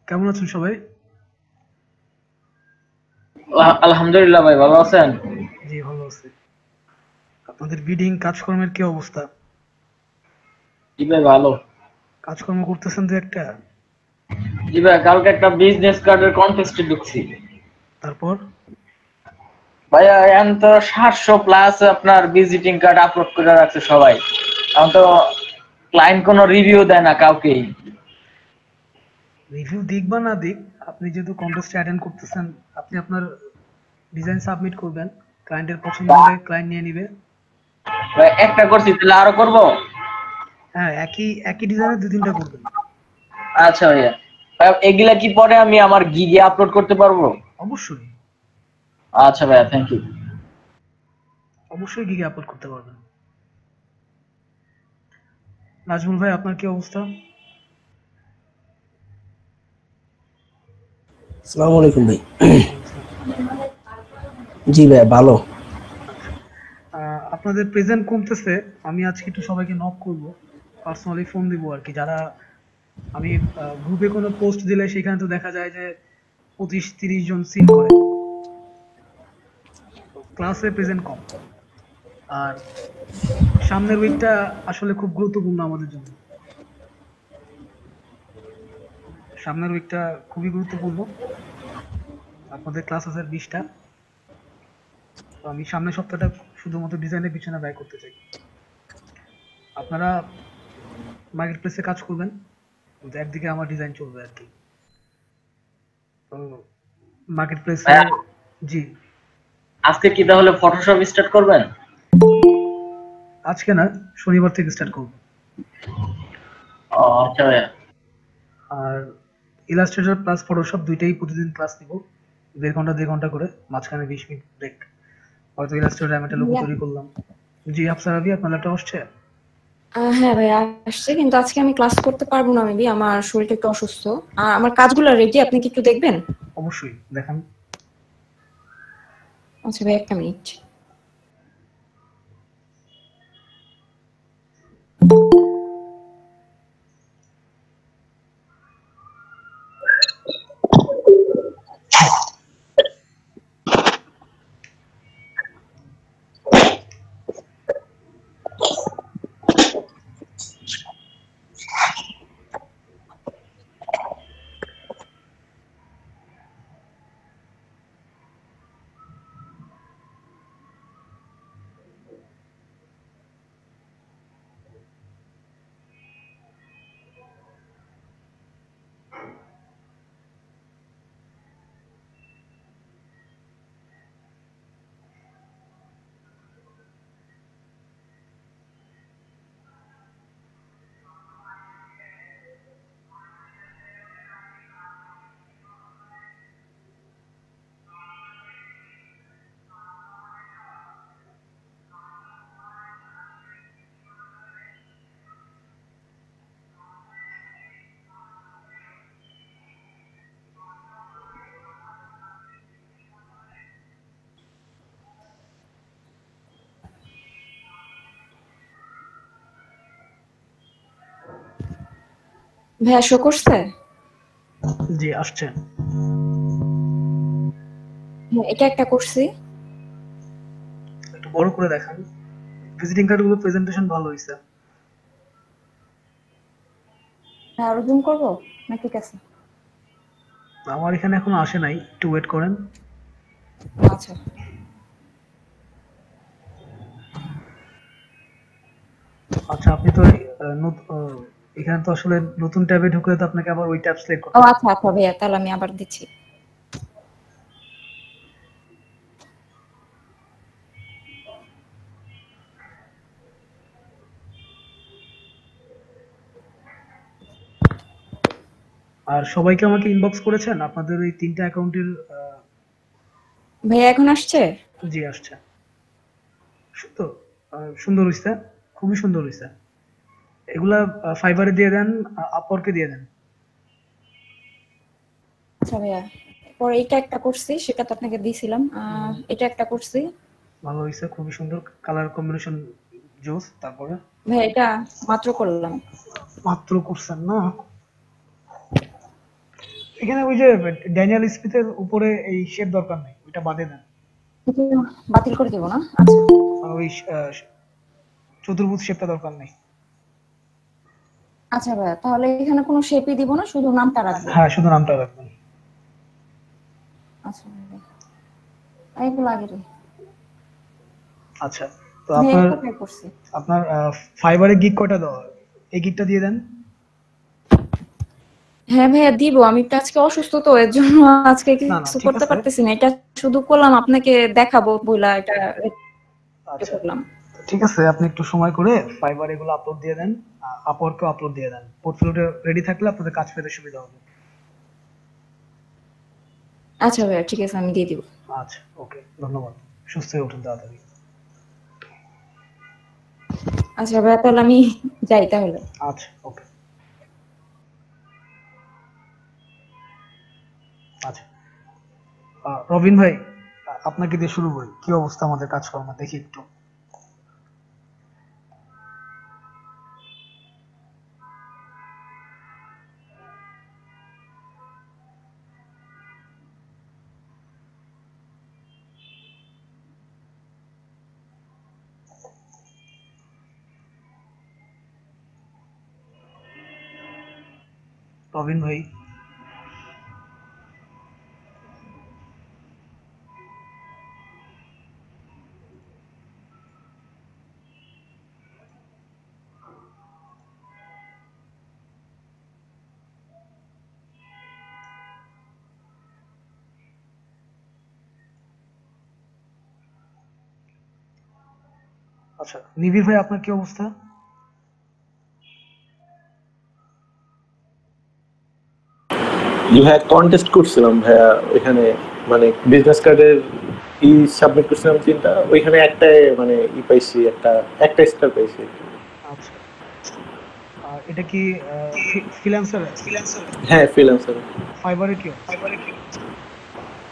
কেমন আছেন সবাই? আলহামদুলিল্লাহ ভাই, ভালো আছেন? জি, ভালো আছি। আপনাদের বিডিং কাজকর্মের কি অবস্থা? জি ভাই, ভালো। কাজকর্ম করতেছেন তো একটা? জি ভাই, কালকে একটা বিজনেস কার্ডের কন্টেস্টে ঢুকছি। তারপর? ভাইয়া এখন তো 700+ আপনার ভিজিটিং কার্ড আপলোড করে রাখছে সবাই। এখন তো ক্লায়েন্ট কোনো রিভিউ দেয় না কাউকেই। রিভিউ দিক বা না দিক, আপনি যেহেতু কন্টেস্টে অ্যাটেন্ড করতেছেন, আপনি আপনার ডিজাইন সাবমিট করবেন। ক্লায়েন্টের পছন্দ হলে ক্লায়েন্ট নিয়ে নিবে। ভাই একটা করছি, তাহলে আরো করব? হ্যাঁ, একই একই ডিজাইনে ২-৩টা করবেন। আচ্ছা ভাইয়া। ভাই, এগুলা কি পরে আমি আমার গিগে আপলোড করতে পারবো? অবশ্যই, আচ্ছা ভাইয়া, থ্যাংক ইউ। অবশ্যই গিগে আপলোড করতে পারবেন। নাজমুল ভাই, আপনার কি অবস্থা? আসসালামু আলাইকুম ভাই। ওয়ালাইকুম আসসালাম। জি ভাই, ভালো। আচ্ছা, আপনাদের প্রেজেন্ট কমতেছে। আমি আজকে একটু সবাইকে নক করব, পার্সোনালি ফোন দিব আর কি। যারা আমি গ্রুপে কোনো পোস্ট দিলে সেখানে তো দেখা যায় যে ২৫-৩০ জন সিন করে, ক্লাসে প্রেজেন্ট কম। আর সামনের উইকটা আসলে খুব গুরুত্বপূর্ণ আমাদের জন্য। সামনের উইকটা খুবই গুরুত্বপূর্ণ। আপনাদের ক্লাস আছে 20টা। তো আমি সামনের সপ্তাহটা শুধুমাত্র ডিজাইনের পিছনে ব্যয় করতে চাই। আপনারা মার্কেট প্লেসে কাজ করবেন, কিন্তু একদিকে আমার ডিজাইন চলবে আর কি। তো মার্কেট প্লেসে, ভাইয়া, জি। আজকে কি তাহলে ফটোশপ স্টার্ট করবেন? আজকে না, শনিবার থেকে স্টার্ট করব। ও আচ্ছা ভাইয়া। আর ইলাস্ট্রেটর প্লাস ফটোশপ দুইটাই প্রতিদিন ক্লাস নিব, 1.5 ঘন্টা 2 ঘন্টা করে, মাঝখানে 20 মিনিট ব্রেক। হয়তো ইলাস্ট্রেটর আমি একটা লোগো ভাইয়া, তৈরি করলাম। জি আফসার আবি, আপনার ল্যাপটপ আসছে? হ্যাঁ ভাইয়া আসছে, কিন্তু আজকে আমি ক্লাস করতে পারবো না। মেবি আমার শরীরটা একটু অসুস্থ। আর আমার কাজগুলো রেডি, আপনি কি একটু দেখবেন? অবশ্যই দেখান। আচ্ছা ভাই, একটা মিনিট। ভাইয়া শো করছে? জি আসছে। হ্যাঁ, এটা একটা করছি। একটু বড় করে দেখান। ভিজিটিং কার্ডগুলো প্রেজেন্টেশন ভালো হয়েছে। হ্যাঁ, আরো জুম করবো না? ঠিক আছে। আমার এখানে এখনো আসে নাই, একটু ওয়েট করেন। আচ্ছা আচ্ছা, আপনি তো এখানে তো আসলে নতুন ট্যাবে ঢুকলে তো আপনাকে আবার ওই ট্যাব সিলেক্ট ও করতে হবে। আচ্ছা আচ্ছা ভাইয়া, তাহলে আমি আবার দিচ্ছি। আর সবাইকে আমাকে ইনবক্স করেছেন আপনাদের ওই 3টা অ্যাকাউন্টের? ভাইয়া এখন আসছে? জি আসছে। তো সুন্দর হইছে, খুবই সুন্দর হইছে। এগুলা ফাইবারে দিয়ে দেন, আপওয়ার্কে দিয়ে দেন। আচ্ছা ভাইয়া, পরে এটা একটা করছি, সেটা তো আপনাকে দিয়েছিলাম। এটা একটা করছি। ভালো হইছে, খুবই সুন্দর, কালার কম্বিনেশন জোস। তারপরে ভাইয়া এটা মাত্র করলাম। মাত্র করছেন না? এখানে ওই যে ড্যানিয়েল স্মিথের উপরে এই শেপ দরকার নেই, ওইটা বাদে দেন। এটা বাতিল করে দেবো না? আচ্ছা আর ওই চতুর্ভুজ শেপটা দরকার নেই। আচ্ছা ভাইয়া, তাহলে এখানে কোনো শেপই দিব না, শুধু নামটা রাখবো। হ্যাঁ, শুধু নামটা রাখবেন। আচ্ছা ভাইয়া, এইগুলো আগে রে। আচ্ছা, তো আমি আপনার একটা পে করছি। আপনার ফাইবারে গিগ কয়টা দেওয়া? এই গিগটা দিয়ে দেন। হ্যাঁ ভাইয়া দিব, আমি তো আজকে অসুস্থ, তো এর জন্য আজকে না না, কিছু ঠিক করতে আছে। পারতেছি না। এটা শুধু করলাম আপনাকে দেখাবো বইলা, এটা আচ্ছা, করলাম। ঠিক আছে, আপনি একটু সময় করে ফাইবার এগুলো আপলোড দিয়ে দেন, আপওয়ার্কও আপলোড দিয়ে দেন। পোর্টফোলিওটা রেডি থাকলে আপনাদের কাজ পেতে সুবিধা হবে। আচ্ছা ভাইয়া ঠিক আছে, আমি দিয়ে দিব। আচ্ছা, ওকে, ধন্যবাদ। সুস্থ হয়ে উঠুন তাড়াতাড়ি। আচ্ছা ভাইয়া, তাহলে আমি যাই তাহলে। আচ্ছা, ওকে। আচ্ছা, রবিন ভাই, আপনাকে দিয়ে শুরু করি। কি অবস্থা আমাদের কাজকর্ম দেখি একটু। রবিন ভাই, আচ্ছা, নিবিড় ভাই, আপনার কি অবস্থা? জি ভাইয়া, কন্টেস্ট করছিলাম ভাইয়া ওইখানে, মানে বিজনেস কার্ডের ই সাবমিট করছিলাম তিনটা, ওইখানে একটাই মানে ই পাইছি, একটা স্টার পাইছি। আচ্ছা, আর এটা কি ফ্রিল্যান্সার? হ্যাঁ, ফ্রিল্যান্সার। ফাইবারে কি অবস্থা?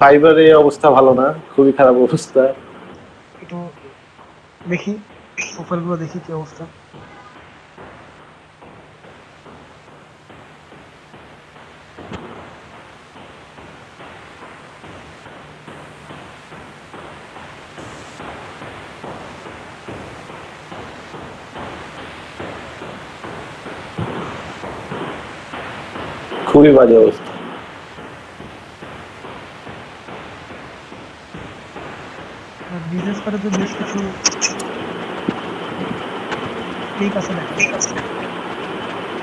ফাইবারে অবস্থা ভালো না, খুবই খারাপ অবস্থা। একটু দেখি, প্রোফাইলগুলো দেখি কি অবস্থা। খুবই বাজে অবস্থা। বিজনেস কার্ডে তো বেশ কিছু ক্লিক আছে দেখা যাচ্ছে।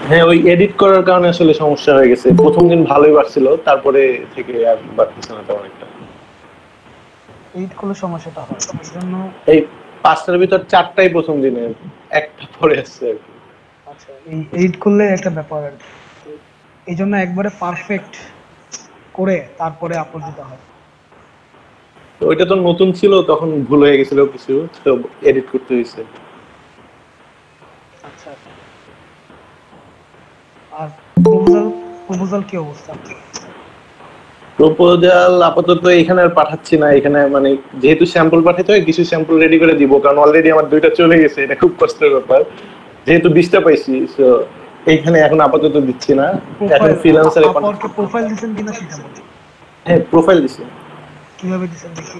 হ্যাঁ, ওই এডিট করার কারণে আসলে সমস্যা হয়ে গেছে। প্রথম দিন ভালোই বাড়ছিল, তারপরে থেকে আর বাড়তেছে না তেমন একটা। এইট করলে সমস্যাটা হয়, এই জন্য। এই 5টার ভিতর 4টাই প্রথম দিনে, একটা পরে আসছে আর কি। আচ্ছা, এই এইট করলে একটা ব্যাপার আর কি। তো এই জন্য একবারে পারফেক্ট করে তারপরে আপলোড দিতে হয়। তো ওইটা তো নতুন ছিল, তখন ভুল হয়ে গেছিল কিছু, তো এডিট করতে হয়েছে। আচ্ছা, আর প্রপোজাল প্রপোজাল কি অবস্থা? প্রপোজাল আপাতত এখানে আর পাঠাচ্ছি না। এখানে মানে যেহেতু স্যাম্পল পাঠাতে হয়, কিছু স্যাম্পল রেডি করে দিব, কারণ অলরেডি আমার 2টা চলে গেছে, এটা খুব কষ্টের ব্যাপার। যেহেতু 20টা পাইছি, তো এইখানে এখন আপাতত দিচ্ছি না, এখন প্রোফাইল, ফ্রিল্যান্সারে। আপওয়ার্কে প্রোফাইল দিবেন কিনা সেটা বলুন। হ্যাঁ, প্রোফাইল দিছি। কিভাবে দিবেন দেখি।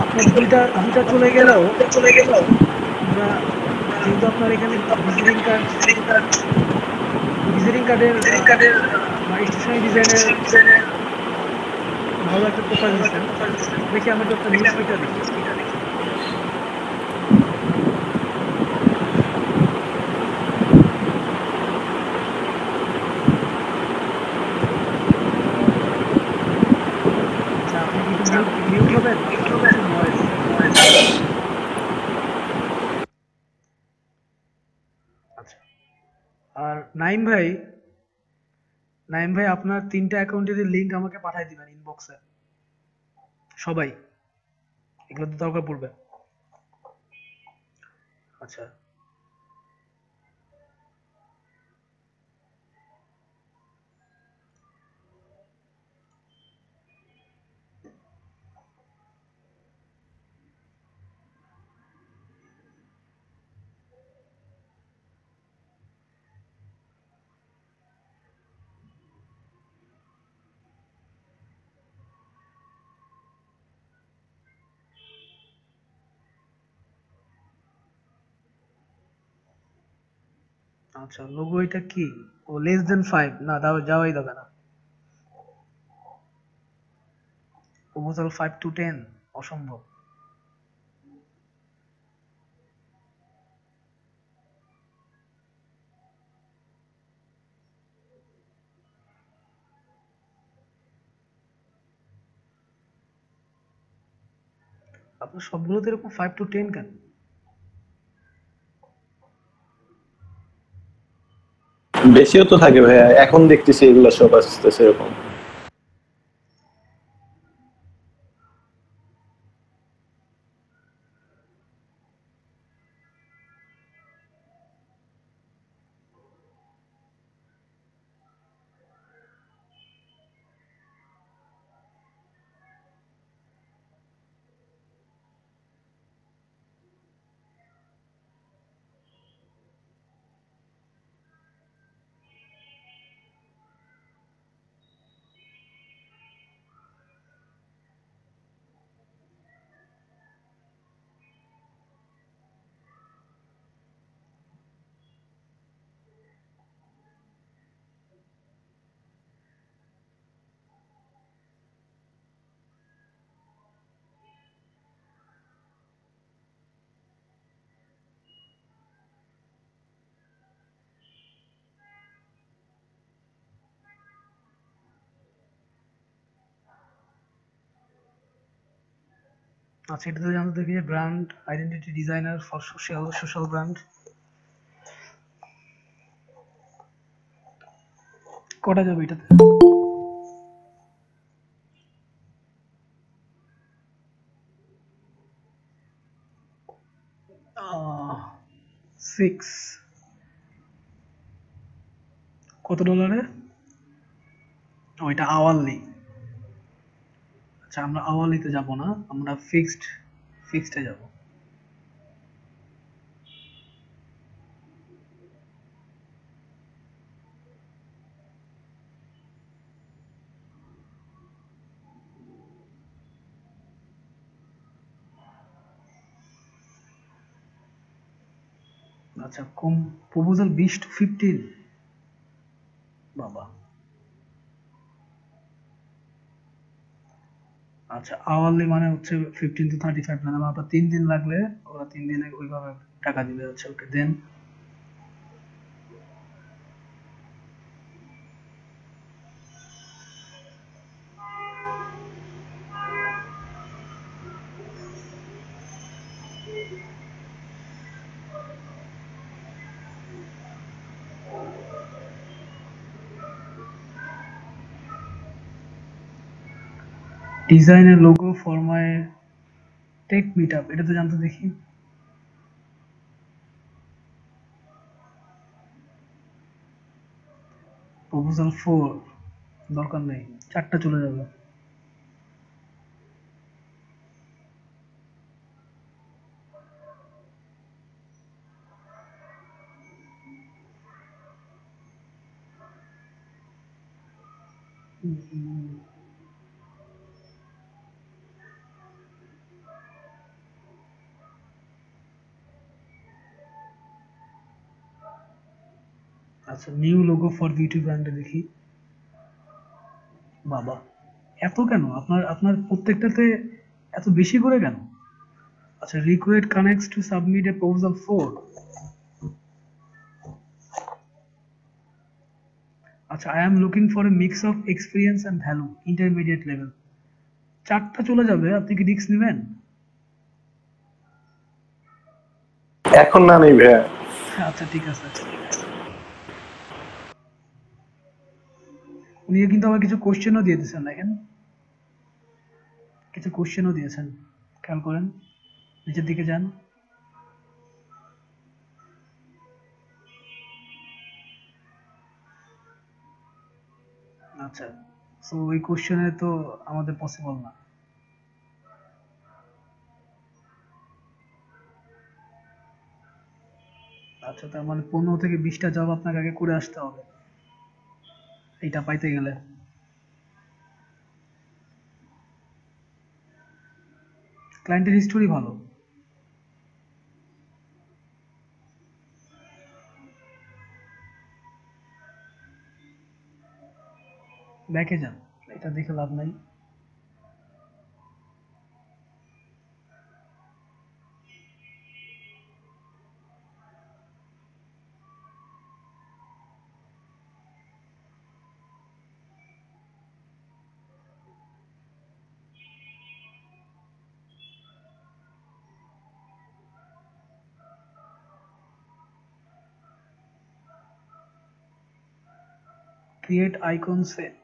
আপনার দুইটা দুইটা চলে গেল। আমরা যেহেতু আপনার এখানে ভিজিটিং কার্ডের স্টেশনারি ডিজাইনের ভালো একটা প্রোফাইল দিচ্ছেন, দেখি আমরা তো একটা নিউজ পেপার দেখি। আচ্ছা, আপনি কি একটু মিউট হবেন? প্রচুর নয়েজ। আচ্ছা, আর নাইম ভাই, নাইম ভাই আপনার 3টা অ্যাকাউন্টের লিংক আমাকে পাঠিয়ে দিবেন ইনবক্সে সবাই, এগুলো তো দরকার পড়বে। আচ্ছা আচ্ছা, লোগো এটা কি? ও লেস দেন 5, না যাওয়াই যাবে না। প্রপোজাল 5 to 10 অসম্ভব। আপনার সবগুলোতে এরকম 5 to 10 কেন? বেশিও তো থাকে ভাইয়া, এখন দেখতেছি এগুলো সব আসতেছে এরকম। আচ্ছা, এটাতে জানতে দেখি যে brand identity designer for social brand কটা যাবে এটাতে? আহ, 6। কত ডলারে? ওইটা আওয়ারলি। আচ্ছা, আমরা আওয়ারলিতে যাব না, আমরা ফিক্সডে যাব। আচ্ছা, কম প্রপোজাল 20 to 15, বাবা। আচ্ছা, আওয়ারলি মানে হচ্ছে 15 to 35 না, আপনার 3 দিন লাগলে ওরা 3 দিনে ওইভাবে টাকা দিবে। আচ্ছা ওকে দেন। ডিজাইনের logo for my tech meetup, এটা তো জানতে দেখি। প্রপোজাল 4 দরকার নেই, 4টা চলে যাবে। আচ্ছা, নিউ লোগো ফর বিউটি ব্র্যান্ডে দেখি। বাবা, এত কেন? আপনার আপনার প্রত্যেকটাতে এত বেশি করে কেন? আচ্ছা, required connects to submit a proposal 4। আচ্ছা, I am looking for a mix of experience and value, intermediate level. 4টা চলে যাবে, আপনি কি রিস্ক নেবেন? এখন না নেই ভাইয়া। আচ্ছা ঠিক আছে। উনি কিন্তু আবার কিছু কোশ্চেনও দিয়ে দিয়েছেন, দেখেন কিছু কোশ্চেনও দিয়েছেন, খেয়াল করেন, নিচের দিকে যান। আচ্ছা, সো ওই কোশ্চেনে তো আমাদের পসিবল না। আচ্ছা, তার মানে 15 থেকে 20টা জব আপনাকে আগে করে আসতে হবে এইটা পাইতে গেলে। ক্লায়েন্টের হিস্টোরি ভালো। ব্যাকে যান, এটা দেখে লাভ নাই। Create icon set.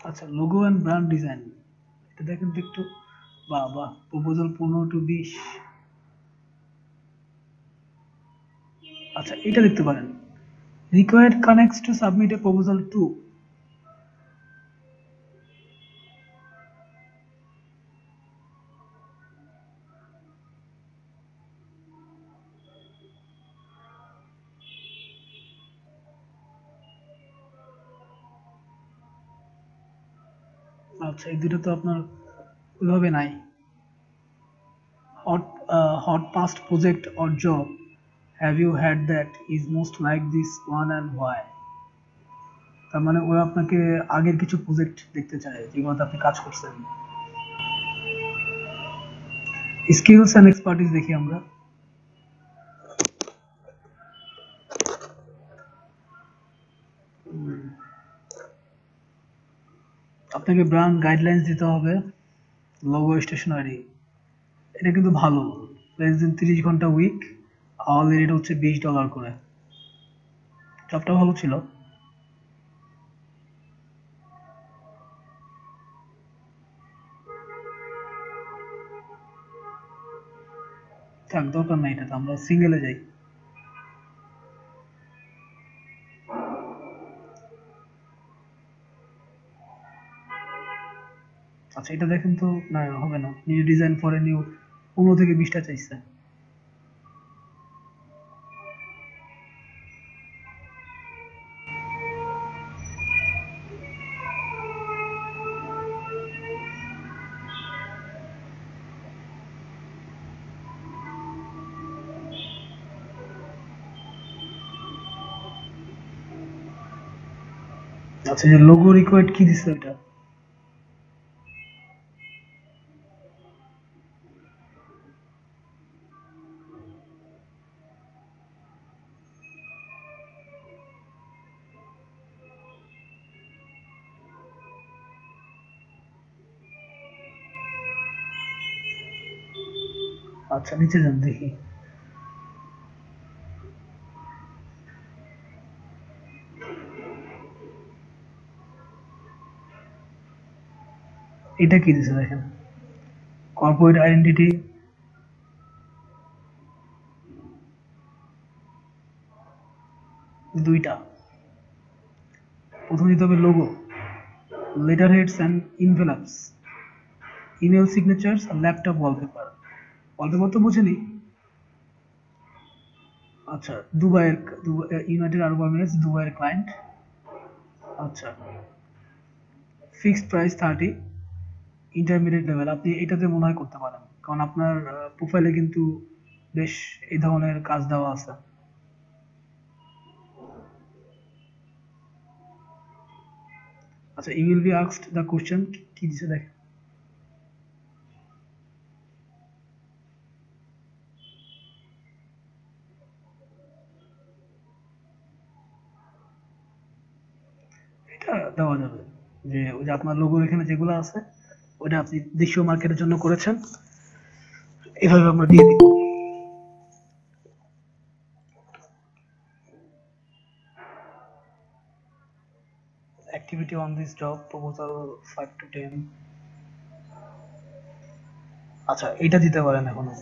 আচ্ছা, লোগো অ্যান্ড ব্র্যান্ড ডিজাইন, এটা দেখেন তো একটু। বাহ বাহ, প্রপোজাল 15 to 20। আচ্ছা, এটা দেখতে পারেন, required connects to submit a proposal to. আচ্ছা, এই দুটো তো আপনার ওইভাবে নাই। What what past project or job have you had that is most like this one and why. তার মানে ওরা আপনাকে আগের কিছু প্রজেক্ট দেখতে চায় যেগুলোতে আপনি কাজ করছেন। স্কিলস অ্যান্ড এক্সপার্টিস দেখি আমরা। আপনাকে ব্র্যান্ড গাইডলাইন্স দিতে হবে। লোগো স্টেশনারি, এটা কিন্তু ভালো, লেস দেন 30 ঘন্টা উইক, আওয়ারলি রেট হচ্ছে $20 করে। জবটা ভালো ছিল। থাক, দরকার নাই, এটা আমরা সিঙ্গেলে যাই। আচ্ছা, এটা দেখেন তো, না হবে না, new design for a new 15 থেকে 20টা চাইছে। আচ্ছা, যে লোগো রিকোয়ার্ড কি দিছে ওইটা? আচ্ছা, নিচে যান দেখি। এটা কি দিছে দেখেন, কর্পোরেট আইডেন্টিটি, দুইটা। প্রথমে দিতে হবে logo, letter heads and envelopes, email signatures আর ল্যাপটপ ওয়ালপেপার। ওয়ালপেপার তো বুঝেনি। আচ্ছা, দুবাইয়ের, ইউনাইটেড আরব এমিরেটস, দুবাইয়ের ক্লায়েন্ট। আচ্ছা, ফিক্সড প্রাইস 30, ইন্টারমিডিয়েট লেভেল। আপনি এটাতে মনে হয় করতে পারেন, কারণ আপনার প্রোফাইলে কিন্তু বেশ এই ধরনের কাজ দেওয়া আছে। আচ্ছা, you will be asked the question, কি দিছে দেখেন। দেওয়া যাবে, যে ওই যে আপনার লোগোর এখানে যেগুলো আছে ওটা আপনি দেশীয় মার্কেটের জন্য করেছেন, এভাবে আমরা দিয়ে দিব। Activity on this job proposal 5 to 10। আচ্ছা এটা দিতে পারেন এখনো,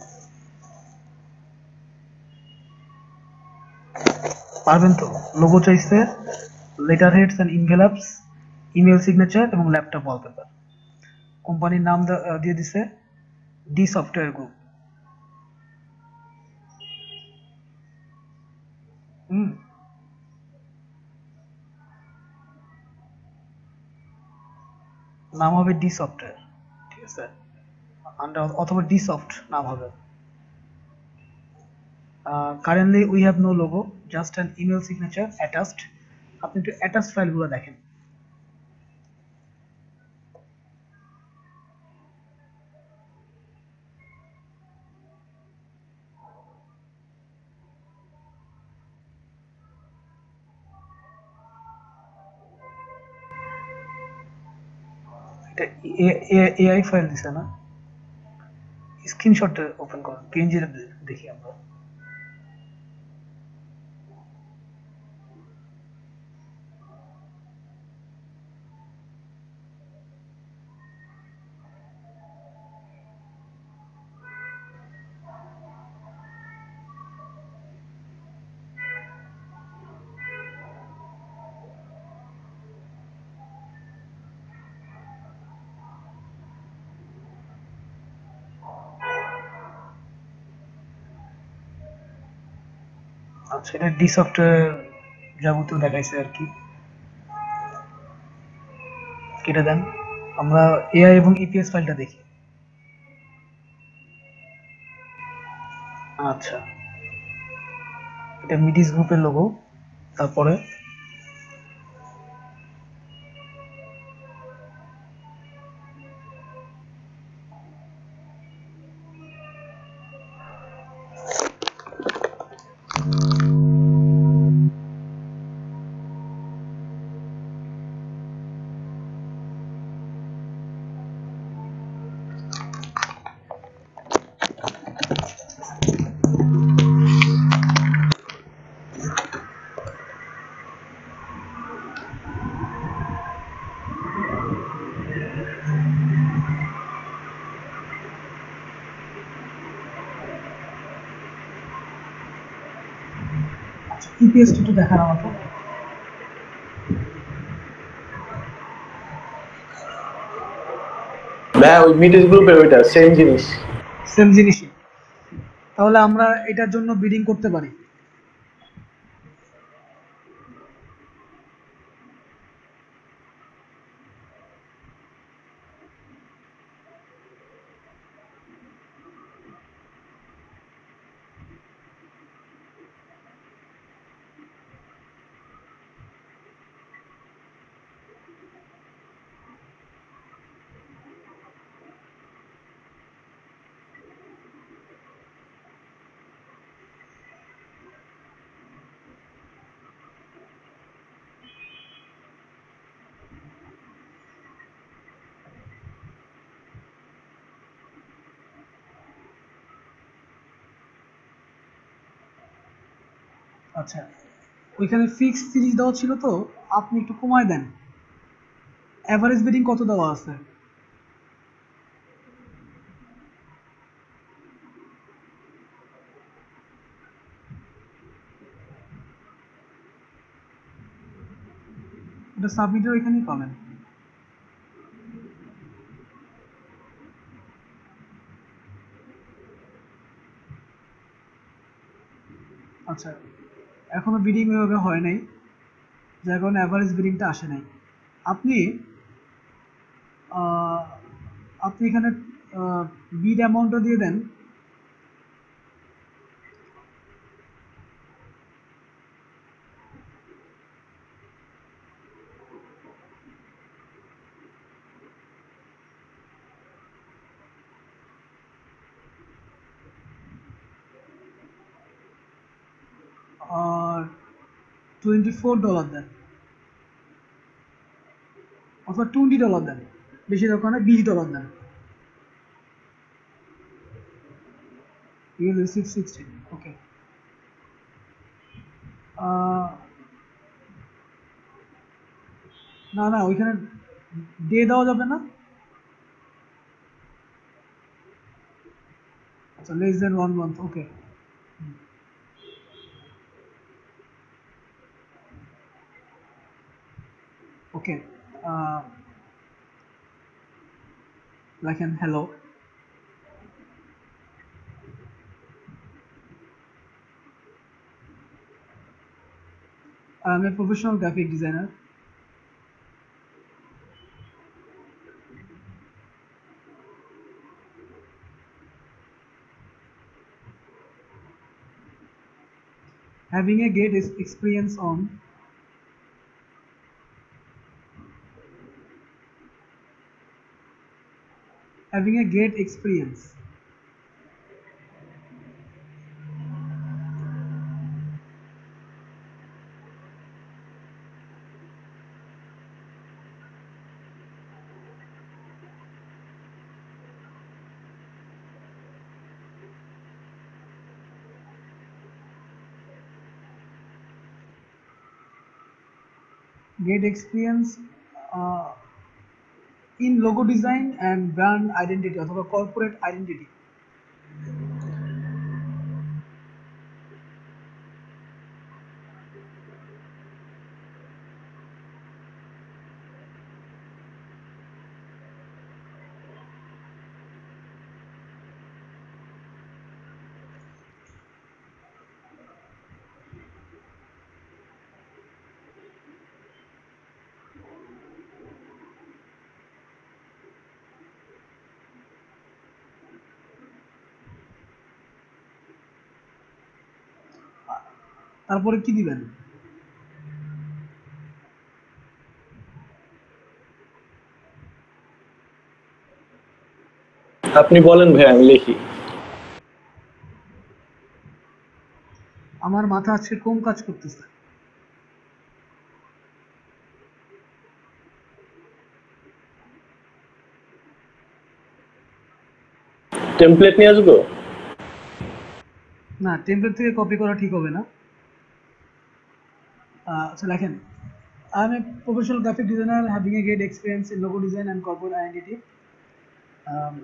পারবেন তো? লোগো চাইছে, letter heads and envelopes, email signature এবং ল্যাপটপ ওয়ালপেপার। কোম্পানির নাম দিয়ে দিছে ডি সফটওয়্যার গ্রুপ। হুম, নাম হবে ডি সফটওয়্যার, ঠিক আছে, অথবা ডি সফট নাম হবে। Currently we have no logo, just an email signature attached. আপনি একটু অ্যাটাচড ফাইলগুলো দেখেন। এটা এআই ফাইল দিছে না? স্ক্রিনশট ওপেন করুন, পিএনজি দেখি আমরা। আচ্ছা, এটা ডি সফটওয়্যার যাবতীয় দেখাইছে আর কি। কেটে দেন, আমরা এআই এবং ইপিএস ফাইলটা দেখি। আচ্ছা, এটা মিডিস গ্রুপের লোগো। তারপরে ইপিএস একটু দেখান আমাকে। ভাই ওই মিডিস গ্রুপের ওইটা সেম জিনিস। সেম জিনিসই, তাহলে আমরা এটার জন্য বিডিং করতে পারি। আচ্ছা, ওইখানে ফিক্স 30 দেওয়া ছিল, তো আপনি একটু কমায় দেন। এভারেজ বিডিং কত দেওয়া আছে? এটা সাবমিটের ওইখানেই পাবেন। আচ্ছা, এখনো বিডিং ওইভাবে হয় নাই, যার কারণে অ্যাভারেজ বিডিংটা আসে নাই। আপনি আহ, আপনি এখানে বিড অ্যামাউন্টটা দিয়ে দেন। আর $24 দেন। অথবা $20 দেন, বেশি দোকানে $20 দেন, you will receive 16. Okay. না না, ওইখানে ডে দেওয়া যাবে না। আচ্ছা, less than 1 month. Okay. Okay. Like an hello. I'm a professional graphic designer. Having a great experience on having a great experience great experience uh, in logo design and brand identity অথবা corporate identity. তারপরে কি দিবেন? আপনি বলেন ভাই, আমি লিখি। আমার মাথা আজকে কম কাজ করতেছে। টেমপ্লেট নিয়ে আসবো? না, টেমপ্লেট থেকে কপি করা ঠিক হবে না। আচ্ছা, লেখেন I am a professional graphic designer having a great experience in logo design and corporate identity. Um,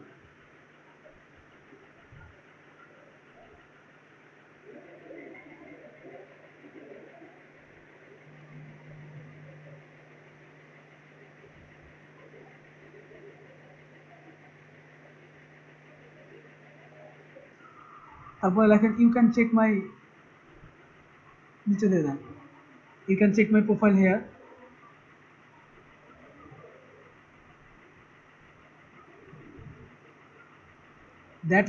তারপরে লেখেন you can check my নিচে দিয়ে দেন you can check my profile here. That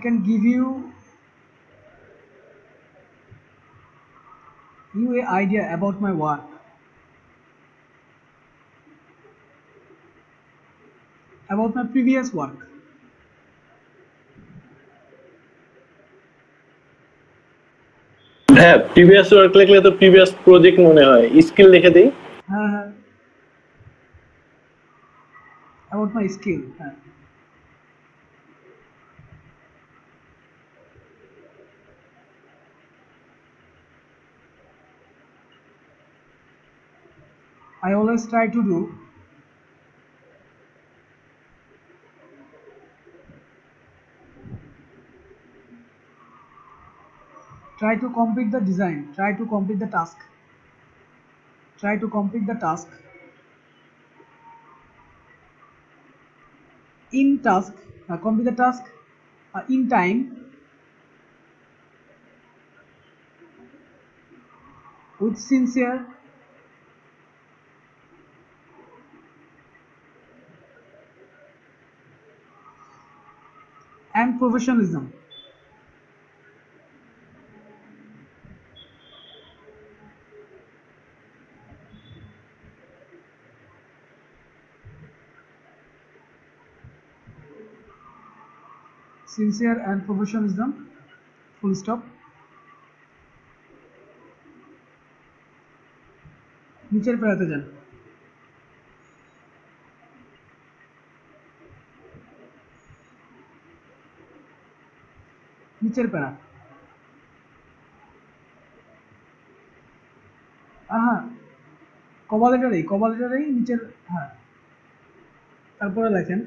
can give you a idea about my work, about my previous work. হ্যাঁ, previous work লিখলে তো previous project মনে হয়, skill লিখে দিই। হ্যাঁ হ্যাঁ, about my skill. হ্যাঁ, I always try to complete the design, try to complete the task, in task, complete the task in time, with sincere and professionalism. sincere and professionalism, full stop. নিচের প্যারাতে যান। নিচের প্যারা। হ্যাঁ, cover লেটারেই নিচের, হ্যাঁ। তারপরে লেখেন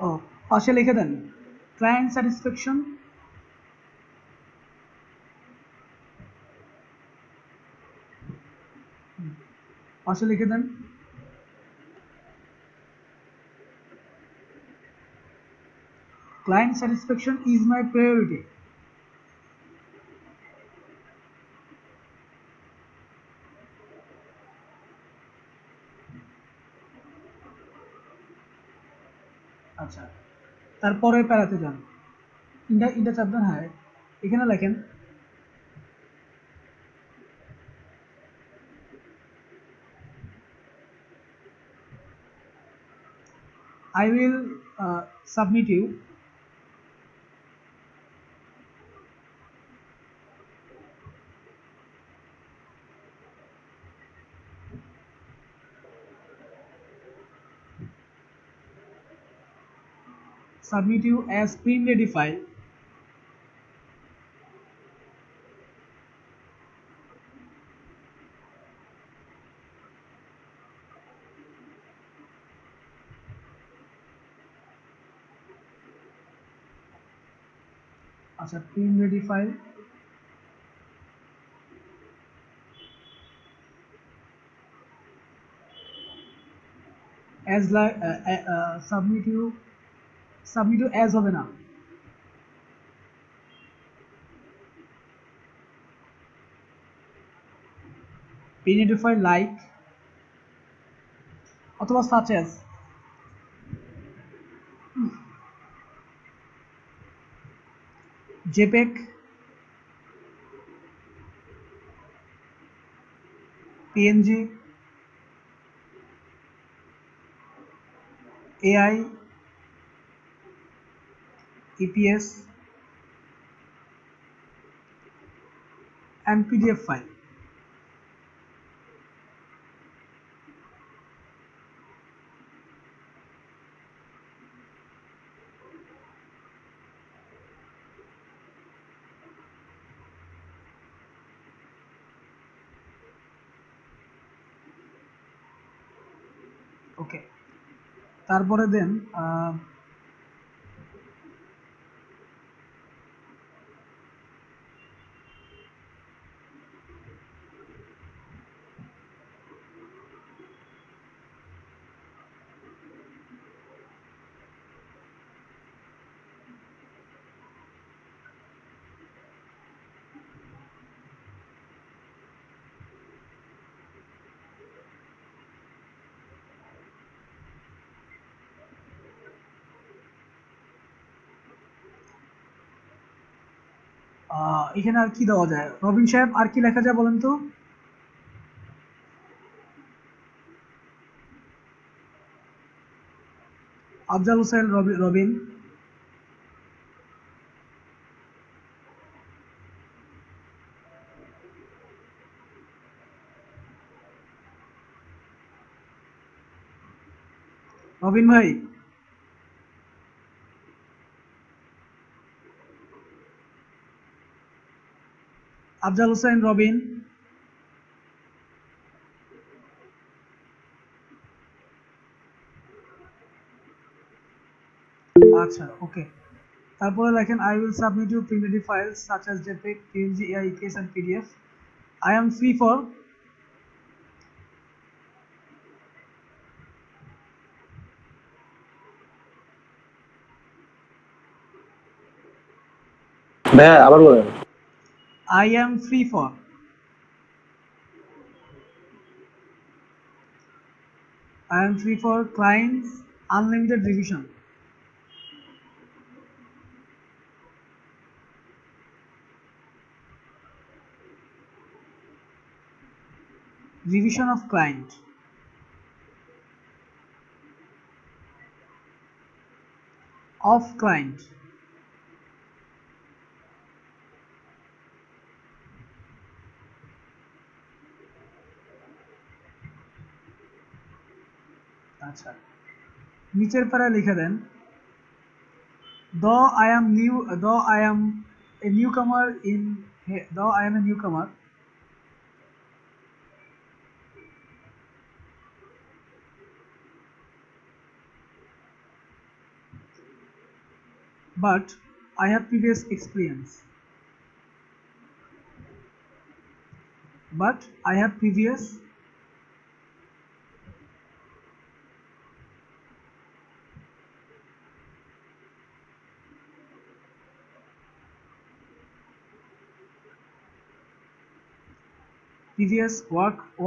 ও পাশে লিখে দেন ক্লায়েন্ট স্যাটিসফ্যাকশন, পাশে লিখে দেন client satisfaction is my priority. আচ্ছা, তারপরে প্যারাতে যান, ইন্ডা চাপ দেন, হ্যাঁ এখানে লেখেন I will submit you as pre-ready file আচ্ছা pre-ready file as like submit you as হবে না, pre-ready file like অথবা such as JPEG, PNG, AI, EPS and PDF file. ওকে, তারপরে দেন এখানে আর কি দেওয়া যায়? রবিন সাহেব আর কি লেখা যায় বলেন তো? আফজাল হোসেন রবিন, রবিন ভাই আফজাল হোসেন রবিন, আচ্ছা ওকে। তারপরে লেখেন I will submit you pre-ready files such as JPEG, PNG, AI, EPS and PDF. I am free for ভাইয়া আবার বলেন। I am free for clients unlimited revision. revision of client, of client, আচ্ছা নিচের পাড়ায় লিখে দেন though I am new, though I am a newcomer in, though I am a newcomer, but I have previous experience, but I have previous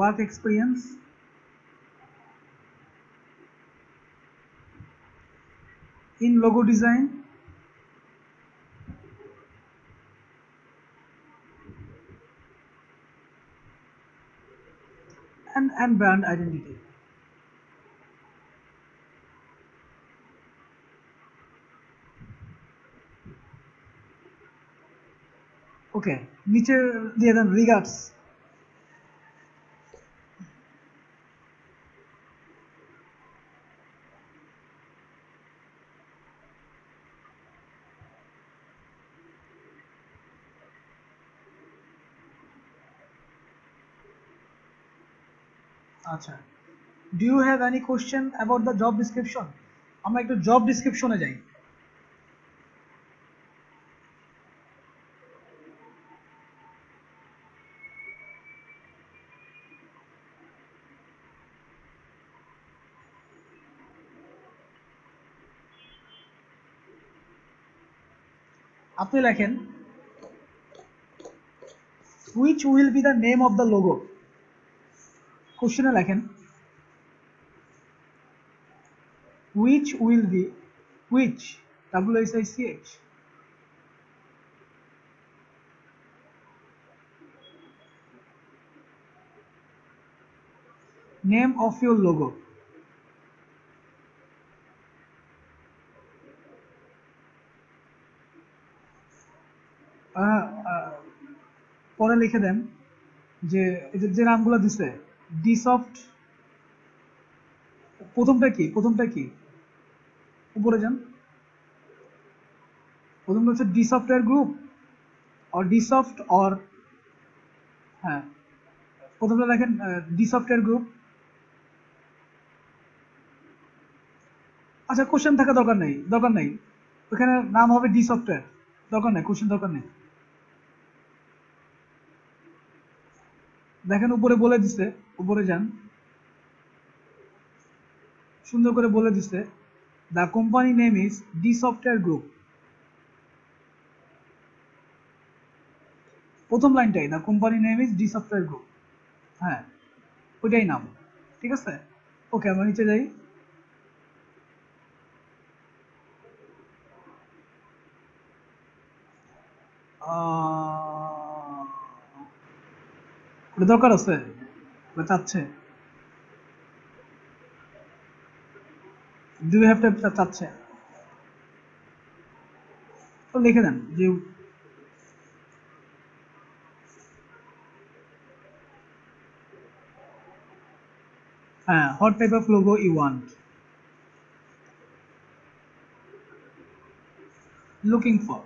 work experience in logo design and brand identity. Okay নিচে দিয়ে দেন regards. আচ্ছা do you have any question about the job description? আমরা একটু job ডিসক্রিপশনে যাই। আপনি লেখেন which will be the name of the logo, কোশ্চেনে লেখেন which will be, which WHICH name of your logo, পরে লিখে দেন যে যে নামগুলো দিছে ডিসফট, প্রথমটা কি উপরে যান, প্রথমটা হচ্ছে D software group or DSoft or, হ্যাঁ প্রথমটা দেখেন ডি সফটওয়্যার গ্রুপ। আচ্ছা কোশ্চেন থাকা দরকার নেই ওখানে নাম হবে ডি সফটওয়্যার, দরকার নেই কোশ্চেন দরকার নেই। দেখেন উপরে বলে দিছে, উপরে যান সুন্দর করে বলে দিছে the company name is D software group. প্রথম লাইনটাই the company name is D software group, হ্যাঁ ওইটাই নাম, ঠিক আছে। ওকে আমরা নিচে যাই। ওটা দরকার আছে, ওটা চাচ্ছে, ডু ইউ হ্যাভ টু চাচ্ছে, তো লিখে দেন যে হ্যাঁ what type of logo you want, looking for.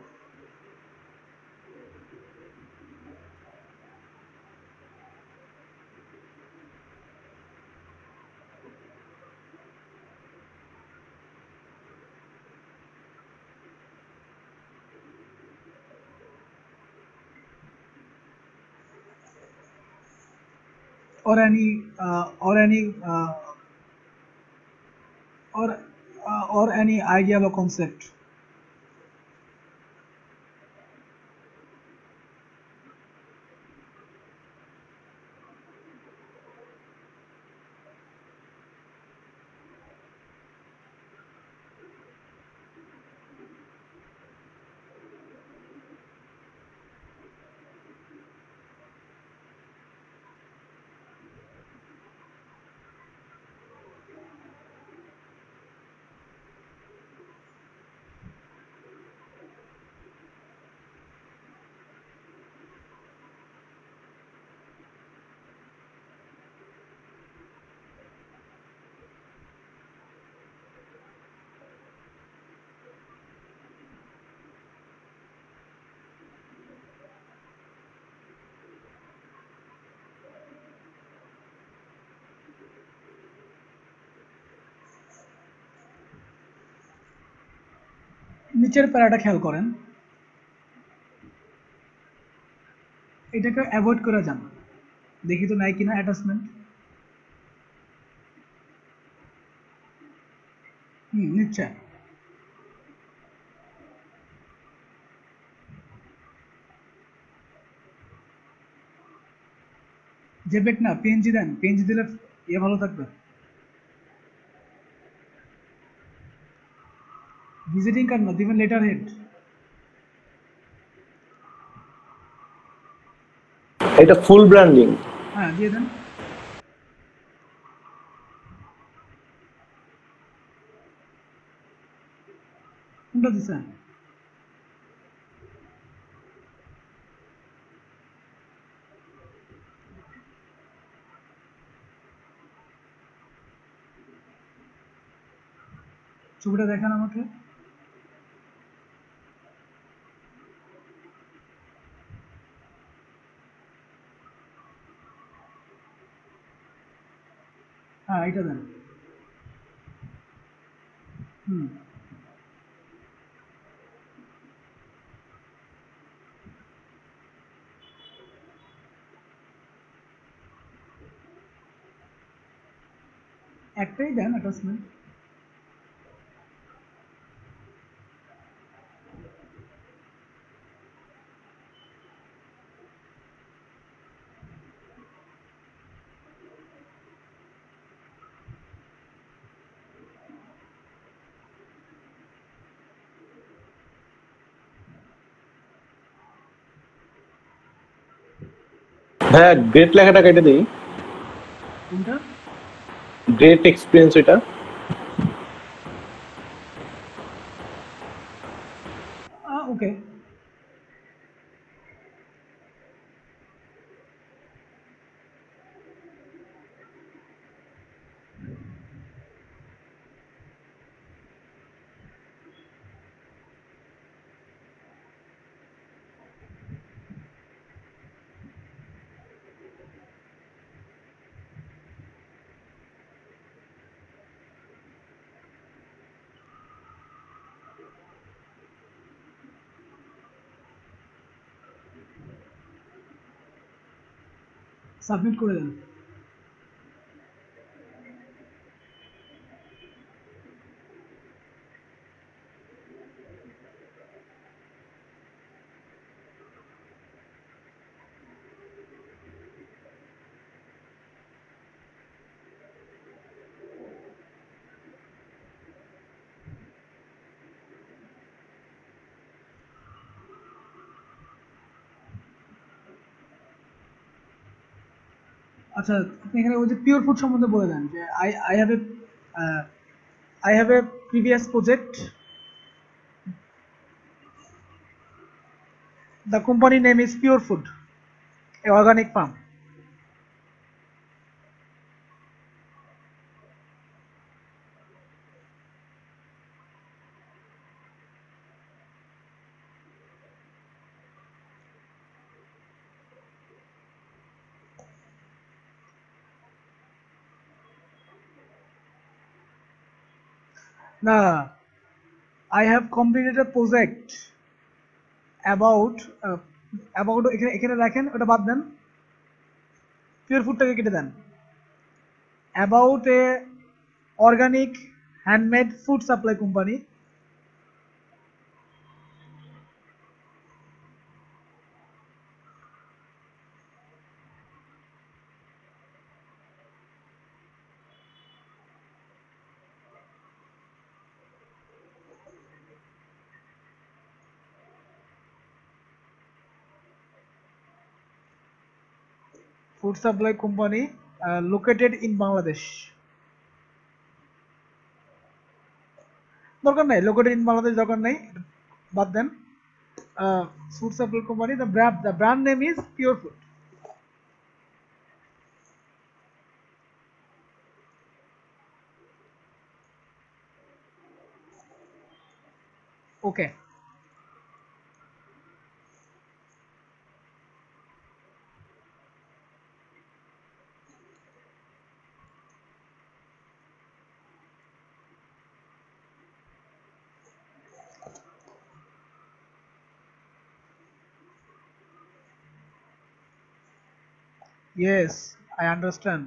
or any or any or any idea or concept, নিচের প্যারাটা খেয়াল করেন, এটাকে অ্যাভয়েড করে যান, দেখি তো নাই কিনা অ্যাটাচমেন্ট। নিচ্ছে। জেপেক না, পিএনজি দেন, পিএনজি দিলে ইয়ে ভালো থাকবে। ভিজিটিং কার্ড না, দিবেন লেটার হেড। এটা ফুল ব্র্যান্ডিং। হ্যাঁ দিয়ে দেন। কোনটা দিচ্ছেন? ছবিটা দেখান আমাকে। হ্যাঁ এটা দেন। হুম। একটাই দেন অ্যাটাচমেন্ট। হ্যাঁ, গ্রেট লেখাটা কেটে দিই। কোনটা? গ্রেট এক্সপিরিয়েন্স এটা। ওকে। সাবমিট করে দেন। আচ্ছা, আপনি এখানে ওই যে পিওর ফুড সম্বন্ধে বলে দেন যে I have a I have a previous project, the company name is pure food, a organic farm. না, I have completed a project about, about এখানে এখানে দেখেন, ওটা বাদ দেন, পিওর ফুডটাকে কেটে দেন। About a organic handmade food supply company, food supply company located in Bangladesh. দরকার নাই, লোকেটেড ইন বাংলাদেশ দরকার নাই, বাদ দেন। Food supply company, the brand name is pure food. Okay. Yes, I understand.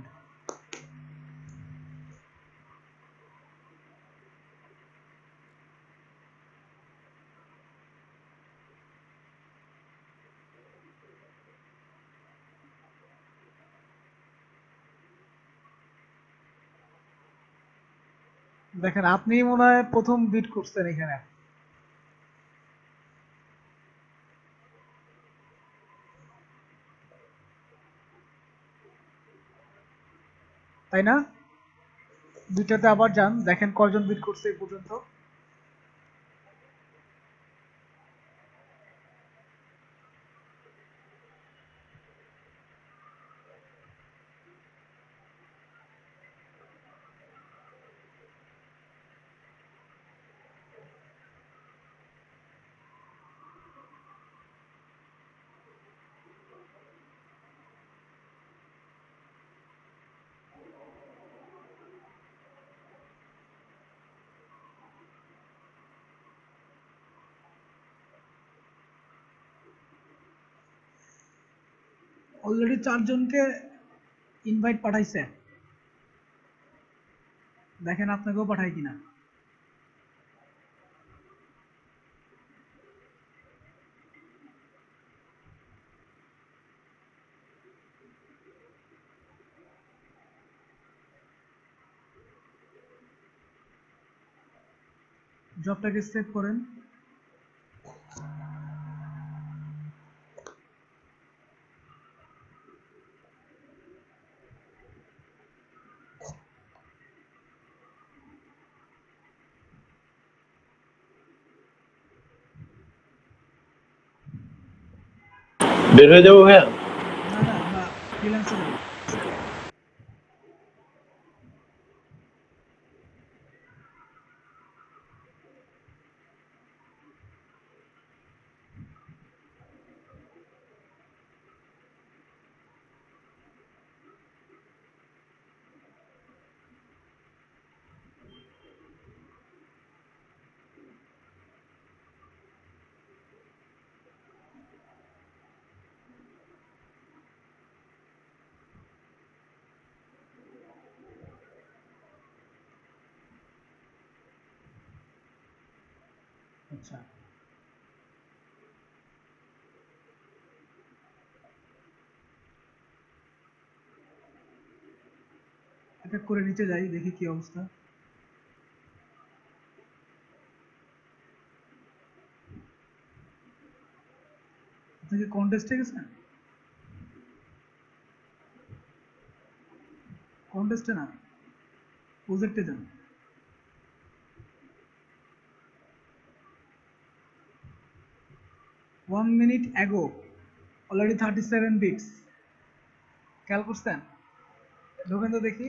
দেখেন আপনিই মনে হয় প্রথম বিট করছেন এখানে, তাই না? দুইটাতে আবার যান, দেখেন কয়জন বিট করছে এই পর্যন্ত। অলরেডি 4 জনকে ইনভাইট পাঠাইছে, দেখেন আপনাকেও পাঠাই কিনা। জবটাকে সেভ করেন। বের হয়ে যাবো ভাইয়া? না না, আমরা ফ্রিল্যান্সে যাবো। আচ্ছা, এক এক করে নিচে যাই, দেখি কি অবস্থা। আপনি কি কন্টেস্টে গেছেন? কন্টেস্টে না, প্রজেক্টে যান। 1 minute ago already 37 bits, খেয়াল করছেন? ঢোকেন তো দেখি।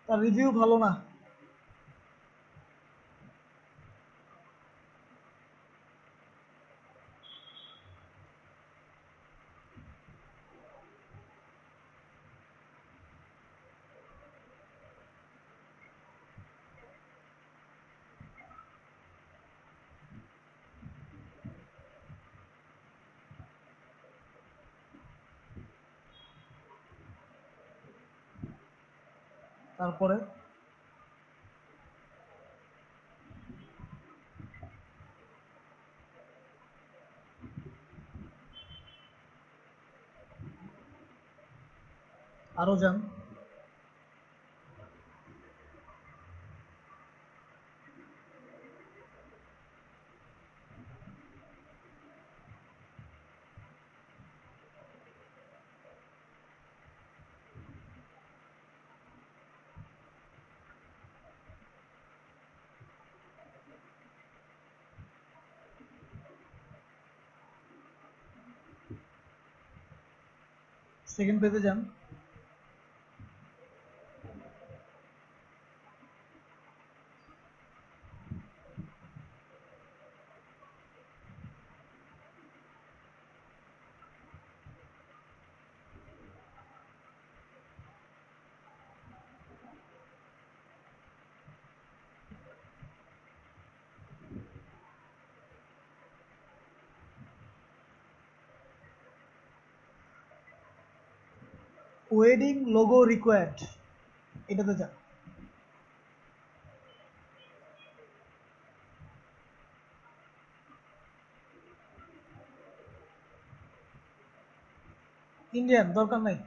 তার রিভিউ ভালো না। তারপরে আরো যান। সেকেন্ড পেজে যান। ওয়েডিং লোগো রিকোয়ার্ড, এটাতে যান। ইন্ডিয়ান দরকার নাই।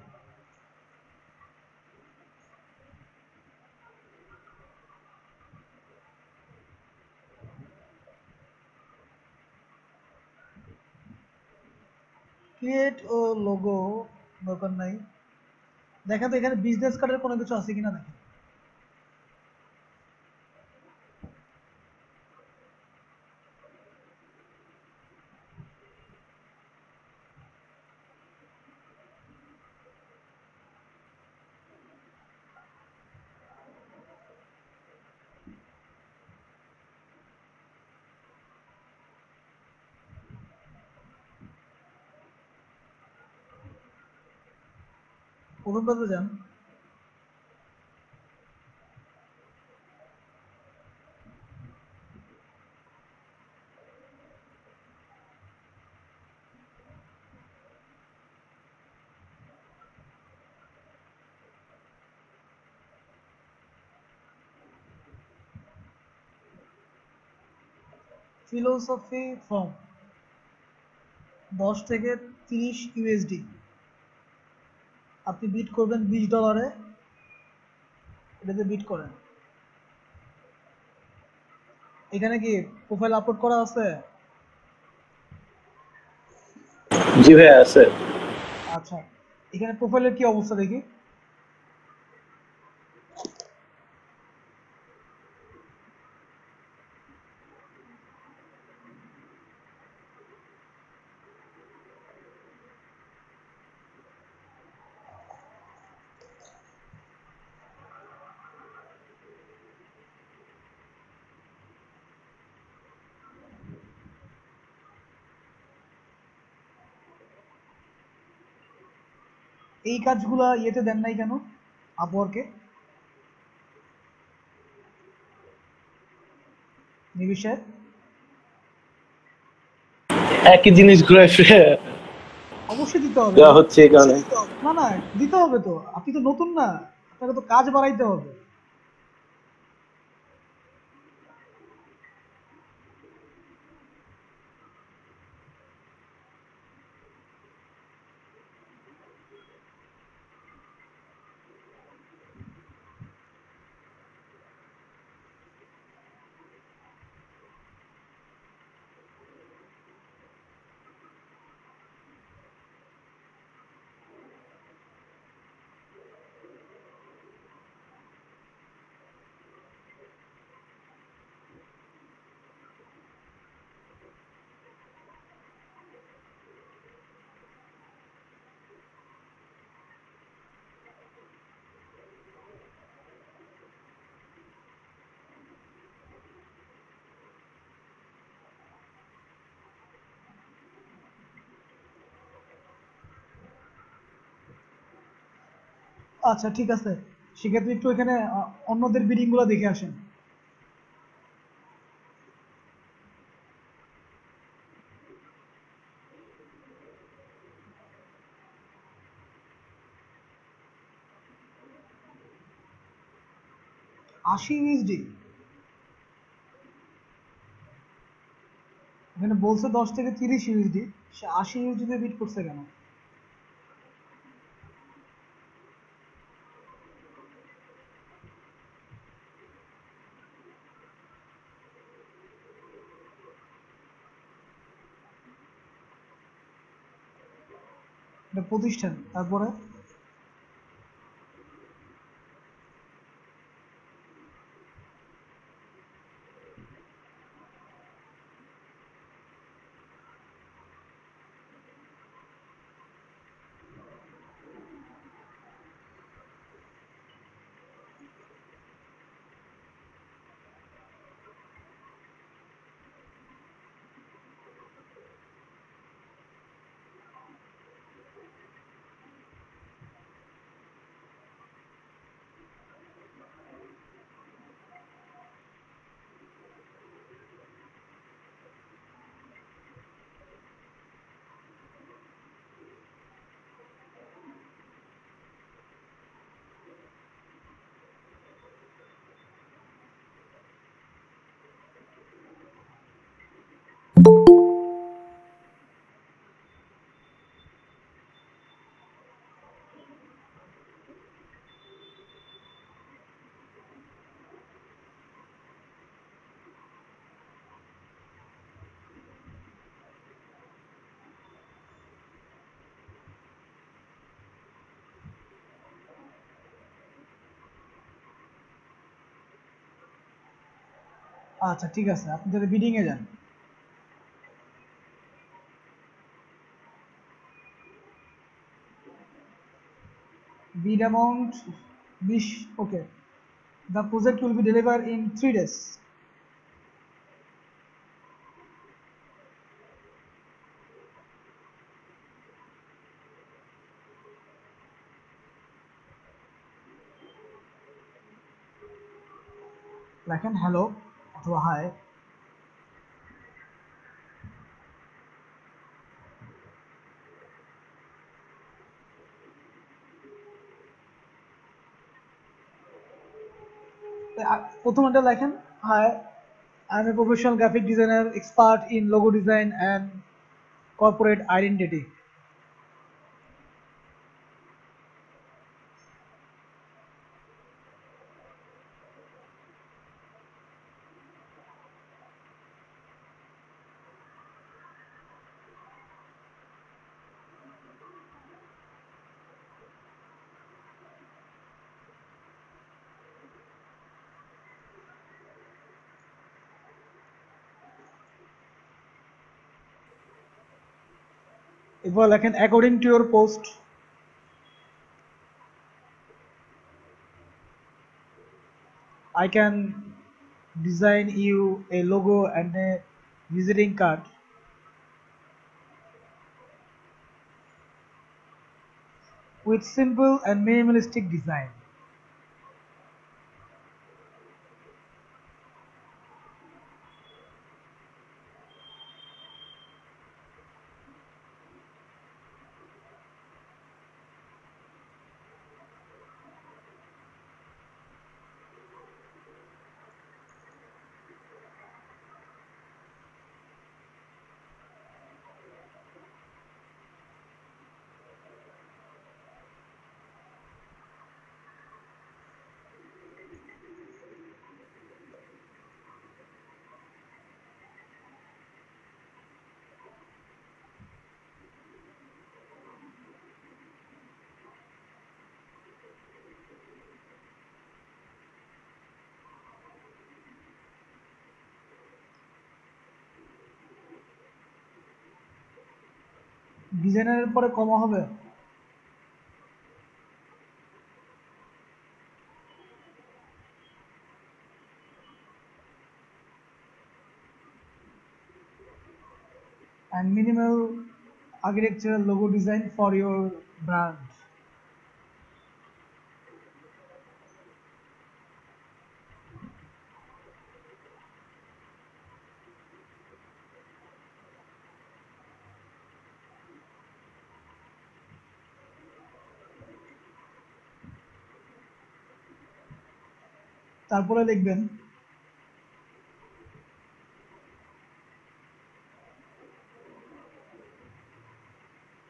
ক্রিয়েট ও লোগো দরকার নাই। দেখেন তো এখানে বিজনেস কার্ডের কোনো কিছু আছে কিনা দেখেন। প্রথম পেজে যান। ফিলোসফি ফর্ম 10 থেকে 30 ইউএসডি, আপনি বিট করবেন $20, এটাতে বিট করেন। এখানে কি প্রোফাইল আপলোড করা আছে? জি ভাই আছে। আচ্ছা, এখানে প্রোফাইলের কি অবস্থা দেখি। এই কাজগুলা ইয়েতে দেন নাই কেন, আপওয়ার্কে, নিবিশের? একই জিনিস ঘুরে ফিরে অবশ্যই দিতে হবে। দেওয়া হচ্ছে এই কারণে। না না, দিতে হবে তো, আপনি তো নতুন না, আপনাকে তো কাজ বাড়াইতে হবে। আচ্ছা ঠিক আছে, সেক্ষেত্রে একটু এখানে অন্যদের বিডিং গুলো দেখে আসেন। $80 ইউএসডি, এখানে বলছে 10 থেকে 30 ইউএসডি, সে 80 ইউএসডি তে বিট করছে কেন? এটা প্রতিষ্ঠান, তারপরে আচ্ছা ঠিক আছে, আপনি তাহলে বিডিং এ যান। Bid amount 20, okay. The project will be delivered in 3 days. লেখেন হ্যালো অথবা হাই। প্রথমটা লেখেন hi, I am a professional graphic designer expert in logo design and corporate identity. এরপর লেখেন according to your post I can design you a logo and a visiting card with simple and minimalistic design. ডিজাইনারের পরে কমা হবে। And minimal architectural logo design for your brand. তারপরে লিখবেন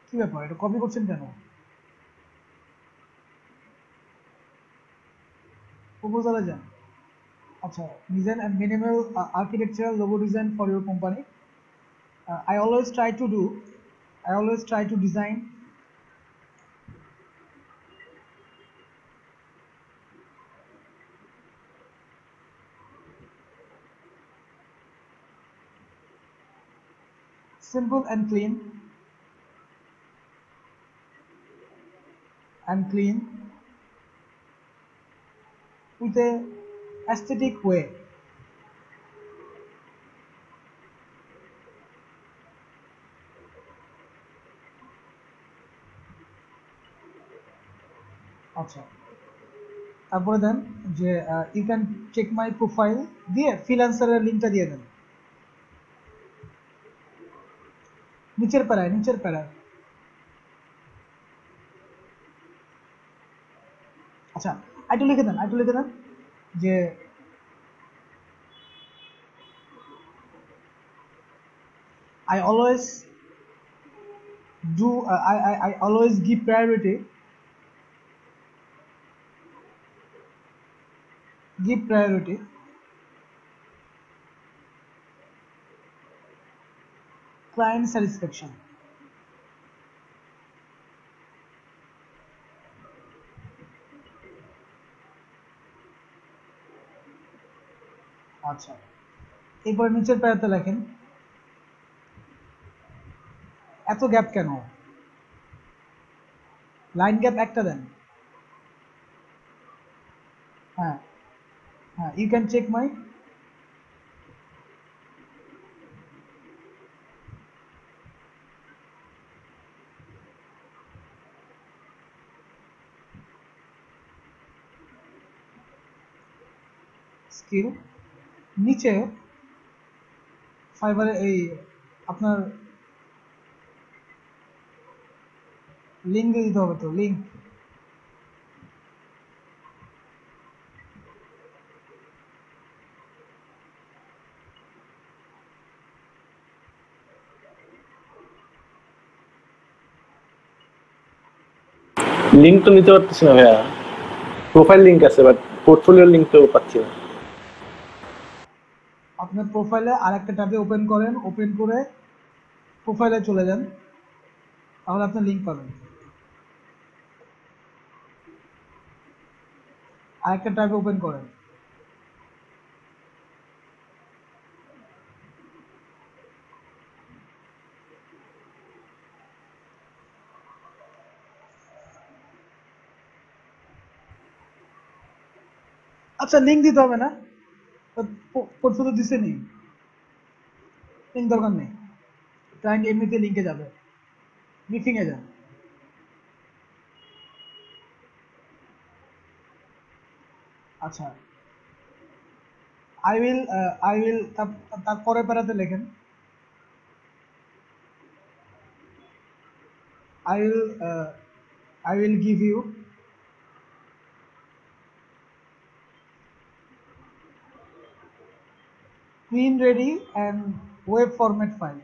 কি ব্যাপার, এটা copy করছেন কেন? প্রপোজালে যান। আচ্ছা, design and minimal architectural logo design for your company. I always try to design simple and clean with a aesthetic way. আচ্ছা, তারপরে দেন যে you can check my profile দিয়ে ফ্রিল্যান্সারের লিঙ্কটা দিয়ে দেন নিচের প্যারায়। আচ্ছা, আইটু লিখে দেন যে I always I always give priority client satisfaction. আচ্ছা, এরপর নিচের প্যারাতে লেখেন এত গ্যাপ কেন, লাইন গ্যাপ একটা দেন। হ্যাঁ হ্যাঁ, you can check my skill. নিচে ফাইবারে এই আপনার লিঙ্ক দিতে হবে, তো লিঙ্ক লিঙ্ক তো নিতে পারতেছি না ভাইয়া, প্রোফাইল লিঙ্ক আছে বাট পোর্টফোলিওর লিঙ্ক তো পাচ্ছি না। আপনার প্রোফাইলে আরেকটা ট্যাবে ওপেন করেন, ওপেন করে প্রোফাইলে চলে যান, তাহলে আপনি লিঙ্ক পাবেন। আরেকটা ট্যাবে ওপেন করেন। আচ্ছা লিঙ্ক দিতে হবে না, পোর্টফোলিও দিছে নি, লিঙ্ক দরকার নেই, ক্লায়েন্ট এমনিতে লিঙ্কে যাবে। ব্রিফিং এ যান। আচ্ছা আই উইল তারপরে প্যারাতে লেখেন I will I will give you screen ready and web format file.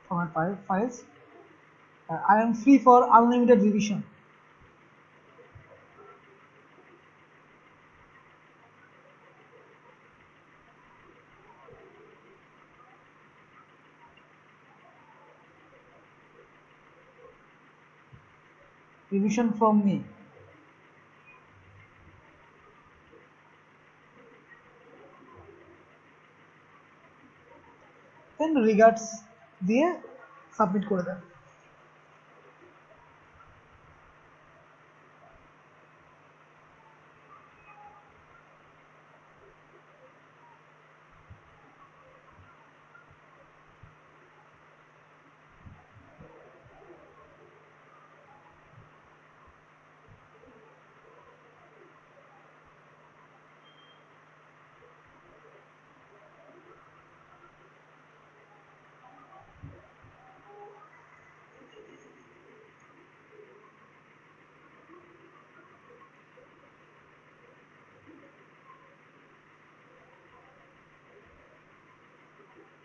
Format files. I am free for unlimited revision. Revision from me. Then regards দিয়ে সাবমিট করে দেন।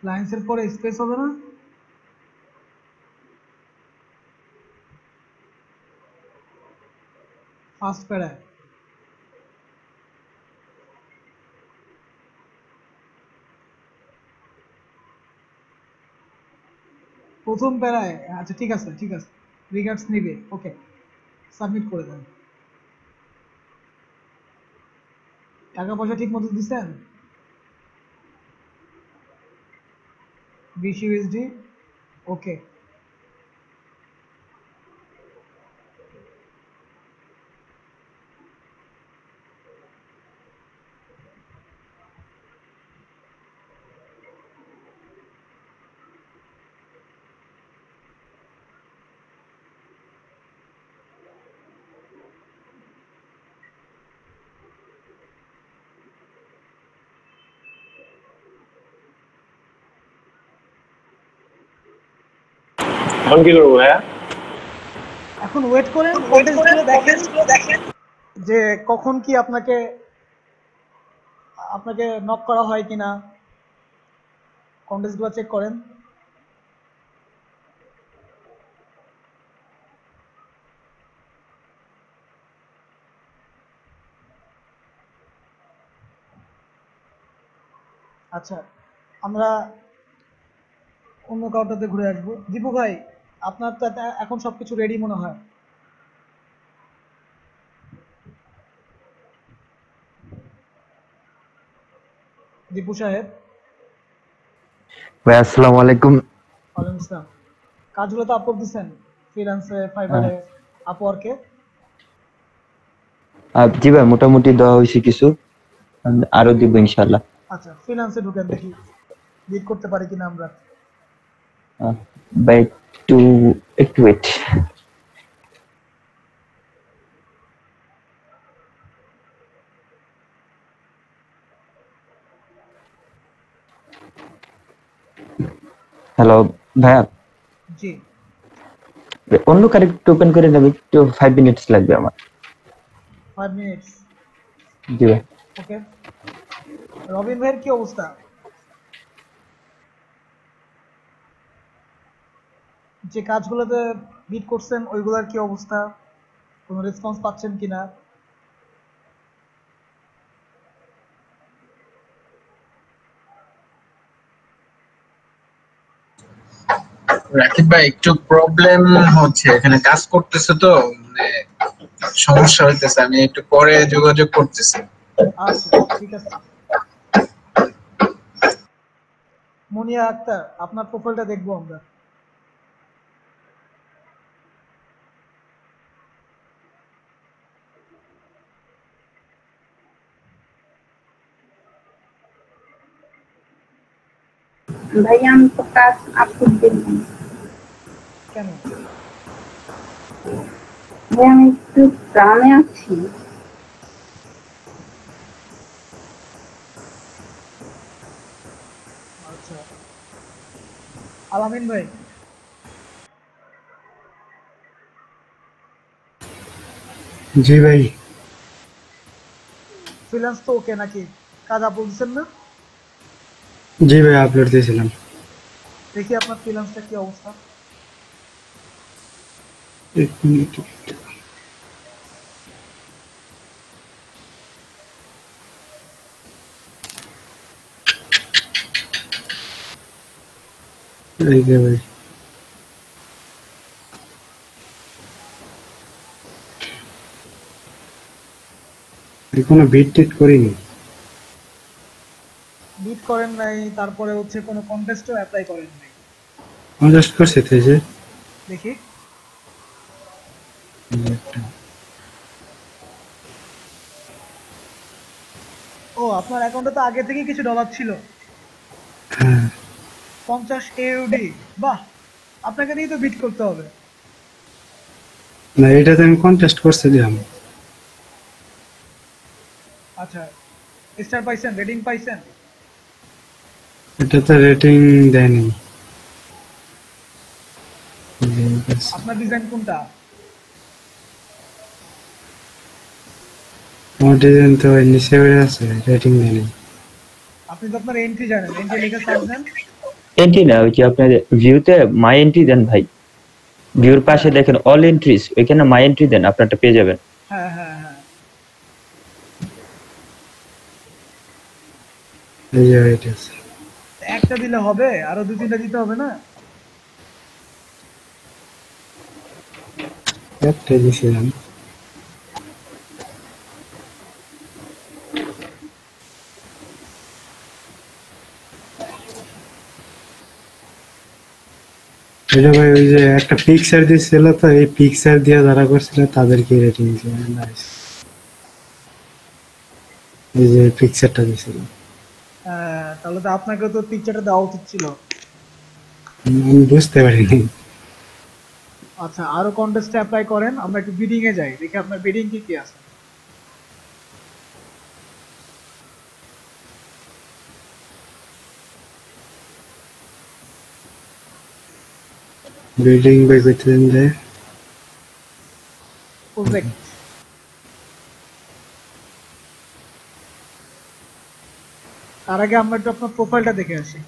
লাইন্সের পরে স্পেস হবে না, ফার্স্ট প্যারায় প্রথম প্যারায়। আচ্ছা ঠিক আছে ঠিক আছে, রিগার্ডস নিবে, ওকে সাবমিট করে দেন। টাকা পয়সা ঠিক মতো দিচ্ছেন? 20 ইউএসডি, ওকে। এখন কি করবো ভাইয়া? এখন ওয়েট করেন, কন্টেন্টসগুলো দেখেন যে কখন কি আপনাকে আপনাকে নক করা হয় কিনা, কন্টেন্টসগুলো চেক করেন। আচ্ছা, আমরা অন্য কাউটাতে ঘুরে আসবো। দীপু ভাই, আপনার তো এখন সবকিছু রেডি মনে হয়। দীপু সাহেব, ভাই আসসালামু আলাইকুম। ওয়ালাইকুম ইসলাম। কাজগুলো তো আপলোড দিচ্ছেন ফ্রিল্যান্সে, ফাইবারে, আপওয়ার্কে? জি ভাই, মোটামুটি দেওয়া হয়েছে কিছু, আরো দিব ইনশাল্লাহ। আচ্ছা, ফ্রিল্যান্সে ঢুকেন, দেখি লিড করতে পারি কিনা আমরা। ভাই একটু একটু ওয়েট। হ্যালো ভাইয়া, জি, অন্য কার একটু ওপেন করে নেবে, একটু 5 মিনিটস লাগবে আমার। 5 মিনিটস। জি ভাই। ওকে। রবিন ভাইয়ের কি অবস্থা? যে কাজগুলোতে লিড করছেন ওইগুলোর কি অবস্থা? কোনো রেসপন্স পাচ্ছেন কিনা? রাকিব ভাই একটু প্রবলেম হচ্ছে, এখানে কাজ করতেছে তো, মানে সমস্যা হইতেছে। আমি একটু পরে যোগাযোগ করতেছি। আচ্ছা, ঠিক আছে। মুনিয়া আক্তার, আপনার প্রোফাইলটা দেখবো আমরা। ভাইয়া আমি তো কাজ আপলোড দিলাম। কেন? ভাই আমি একটু গ্রামে আছি। আচ্ছা, আলামিন ভাই, জি ভাই। ফ্রিল্যান্স তো ওকে নাকি? কাজ আপলোড দিচ্ছেন না? জি ভাই, আপলোড দিয়েছিলাম। দেখি আপনার ফ্রিল্যান্সটা কি অবস্থা। এক মিনিট। এই যে ভাই, কোনো বিট টিট করিনি। লিড করেন নাই, তারপরে হচ্ছে কোনো কন্টেস্টও অ্যাপ্লাই করেন নাই? কনজাস্ট করছে তো এই যে দেখি। ও, আপনার অ্যাকাউন্টে তো আগে থেকেই কিছু ডলার ছিল। হ্যাঁ 50 AUD। বাহ, আপনাকে নিয়েই তো বিট করতে হবে। না, এটাতে আমি কন্টেস্ট করতে দিলাম। আচ্ছা, স্টার পাইছেন, রেটিং পাইছেন? এটাতে রেটিং দেয়নি। আপনার ডিজাইন কোনটা? আমার ডিজাইন তো ওই নিচে বেড়ে আছে, রেটিং দেয়নি। আপনি তো আপনার এন্ট্রি জানেন, এন্ট্রি লিখে সার্চ দেন। এন্ট্রি না, ওই যে আপনার ভিউতে মাই এন্ট্রি দেন ভাই, ভিউর পাশে দেখেন অল এন্ট্রিজ, ওইখানে মাই এন্ট্রি দেন, আপনারটা পেয়ে যাবেন। হ্যাঁ হ্যাঁ হ্যাঁ, এই যে এটা আছে। একটা দিলে হবে, আরো 2-3টা দিতে হবে না? একটা দিয়েছিলাম। এটা ভাই ওই যে একটা পিকচার দিয়েছিল, তো এই পিকচার দিয়ে যারা করছিল তাদেরকে রেটিং দিয়েছিল। নাইস। এই যে পিকচারটা দিয়েছিল, তাহলে তো আপনাকে তো পিকচারটা দেওয়া উচিত ছিল। আমি বুঝতে পারিনি। আচ্ছা, আরো কন্টেস্টে অ্যাপ্লাই করেন, আমরা একটু বিডিং এ যাই, দেখি আপনার বিডিং কি কি আছে। বিল্ডিং বাই করতে দেয়। প্রজেক্ট, তার আগে আমরা একটু আপনার প্রোফাইলটা দেখে আসি।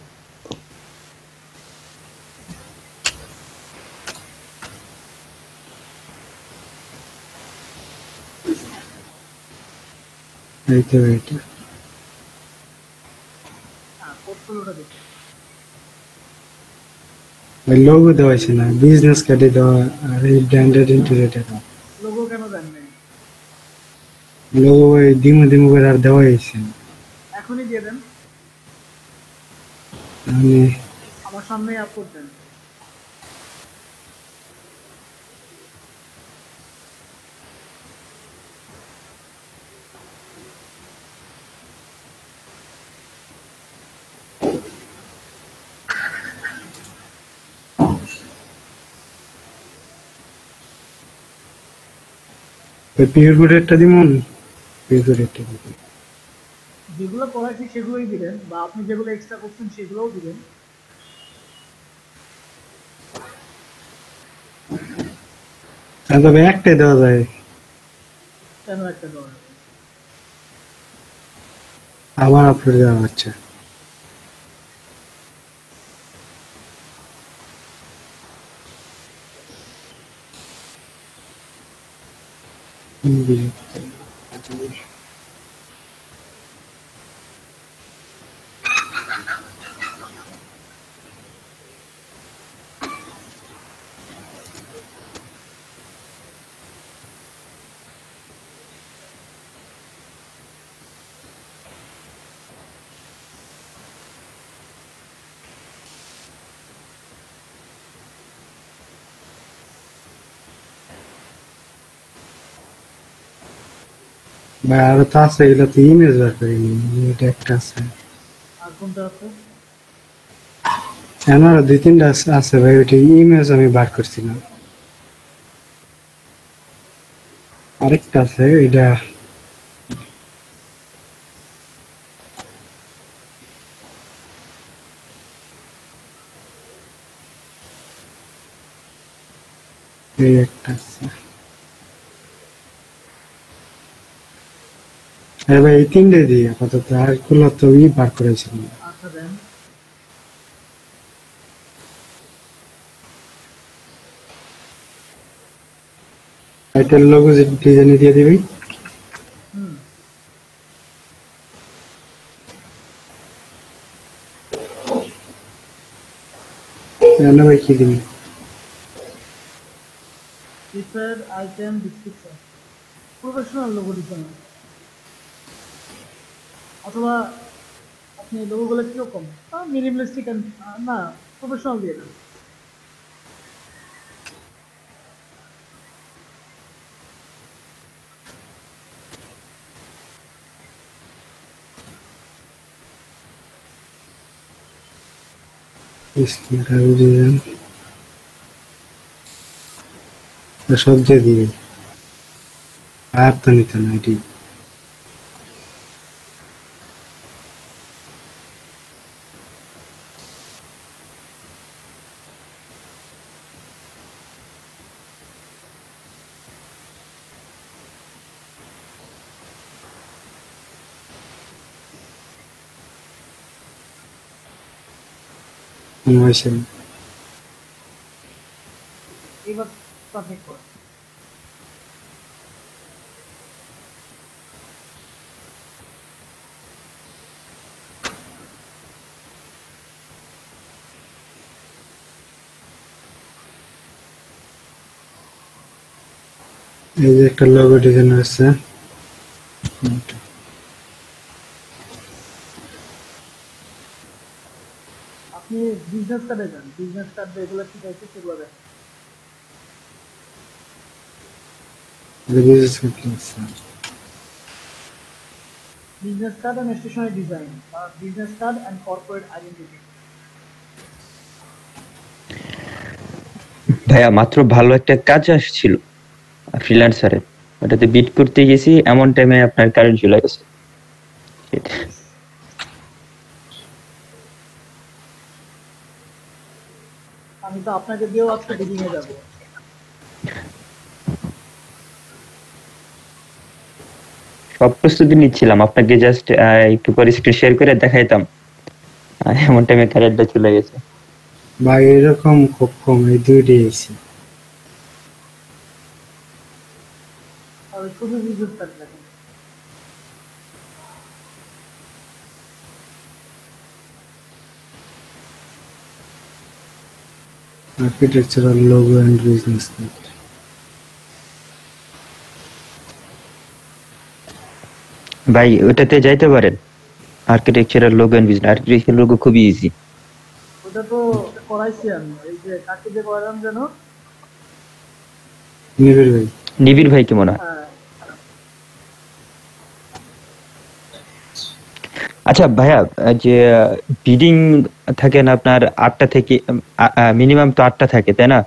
এই তো এটা। আচ্ছা, পোর্টফোলিওটা দেখি। ওই লোগো দেওয়া হয়েছে না, বিজনেস কার্ডে দেওয়া আর এই ব্র্যান্ডেড ইন্টারনেটে দেওয়া। লোগো কেন দেন নাই? লোগো ওই দিমু দিমু করে আর দেওয়া হয়েছে না। এখনই দিয়ে দেন, আমি আমার সামনেই আপলোড দেন। ওই পিরিয়ডটা দিমুন, পিরিয়ডটা দিমুন। যেগুলো করাইছি সেগুলোই দিবেন, বা আপনি যেগুলো এক্সট্রা করছেন সেগুলোও দিবেন। তবে একটাই দেওয়া যায়, কেন একটা দেওয়া হবে? আবার আপলোড দেওয়া হচ্ছে। ভাই আরো তো আছে, এগুলো তো ইমেজ বার করিনি, এটা একটা আছে। আর কোনটা আছে? আমার দুই তিনটা আছে ভাই, ওইটা ইমেজ আমি বার করছি না। আরেকটা আছে এটা, এই একটা আছে। আরে ভাই এই তিনটে দিই আপাতত, আর গুলো তো বার করেছিলাম। আচ্ছা দেন। এটার লোগো ডিজাইনে দিয়ে দিবি। হুম, জানো ভাই কি দিবি? Preferred item description, professional logo design, অথবা আপনি লোগোগুলো কিরকম মিনিমালিস্টিক, না প্রফেশনাল দিয়ে দেন। ডিজাইন সব দিয়ে দিবি, আর তো নিতে না এটি। হয়েছে এবার সাবমিট করুন। এই যে একটা লোগো ডিজাইন আছে। আপনি বিজনেস কার্ডে যান, বিজনেস কার্ড যেগুলো ঠিক আছে সেগুলো দেন। Business card and stationery design, বা business card and corporate identity. ভাইয়া মাত্র ভালো একটা কাজ আসছিল ফ্রিল্যান্সারে, ওটাতে বিট করতে গেছি, এমন টাইমে আপনার কারেন্ট চলে গেছে। আমি তো আপনাকে দিয়েও আজকে বিডিং এ যাবো। সব প্রস্তুতি নিচ্ছিলাম, আপনাকে জাস্ট একটু পরে স্ক্রিন শেয়ার করে দেখাইতাম, এমন টাইমে কারেন্টটা চলে গেছে। ভাই এরকম খুব কম, এই দুইটাই এসি। আর শুধু বিজনেস কার্ড দেখেন। Architectural logo and business card. ভাই ওটাতে যাইতে পারেন, architectural logo and business. Architectural logo খুবই ইজি। ওটা তো করাইছি আমি, এই যে কাকে যে করালাম যেন, নিবিড় ভাই। নিবিড় ভাই কি মনে হয়? হ্যাঁ, আচ্ছা ভাইয়া, যে বিডিং থাকে না আপনার 8টা থেকে, মিনিমাম তো 8টা থাকে তাই না?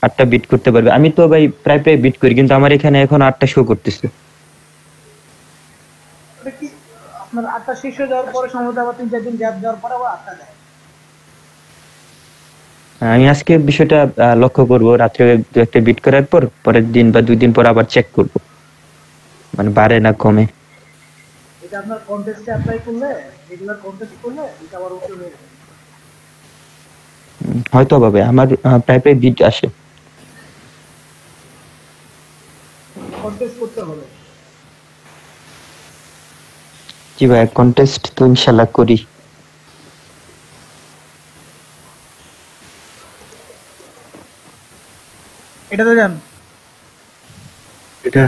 8টা বিট করতে পারবে। আমি তো ভাই প্রায় প্রায় বিট করি, কিন্তু আমার এখানে এখন 8টা শো করতেছে। ওটা কি আপনার 8টা শেষ হয়ে যাওয়ার পরে সম্ভবত আবার 3-4 দিন গ্যাপ দেওয়ার পরে আবার 8টা দেয়। আমি আজকে বিষয়টা লক্ষ্য করব, রাত্রে 2-1টা বিট করার পর পরের দিন বা 2 দিন পর আবার চেক করব, মানে বাড়ে না কমে। এটা আপনার কন্টেস্টে অ্যাপ্লাই করলে, রেগুলার কন্টেস্ট করলে এটা আবার ওকে হয়ে যাবে। হয়তো ভাবে আমার প্রায় প্রায় বিট আসে। কন্টেস্ট করতে হবে। জি ভাই, কন্টেস্ট তো ইনশাল্লাহ করি। এটাতে যান, এটা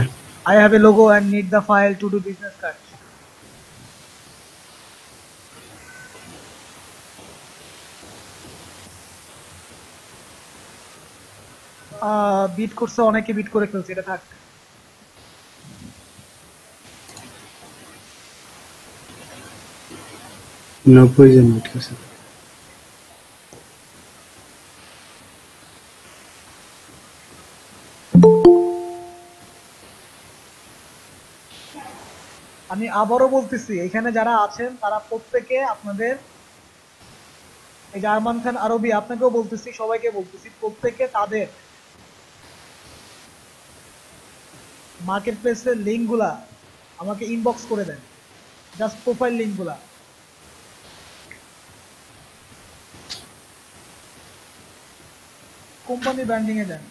I have a logo and need the file to do business card. Bid করছে, অনেকে বিট করে ফেলছে, এটা থাক। 90 জন বিট করছে। আমি আবারও বলতেছি, এখানে যারা আছেন তারা প্রত্যেকে আপনাদের, এই যে আরমান খান আরবি, আপনাকেও বলতেছি, সবাইকে বলতেছি, প্রত্যেকে তাদের মার্কেট প্লেসের লিঙ্ক গুলা আমাকে ইনবক্স করে দেন, জাস্ট প্রোফাইল লিঙ্ক গুলা। কোম্পানি ব্র্যান্ডিং এ দেন।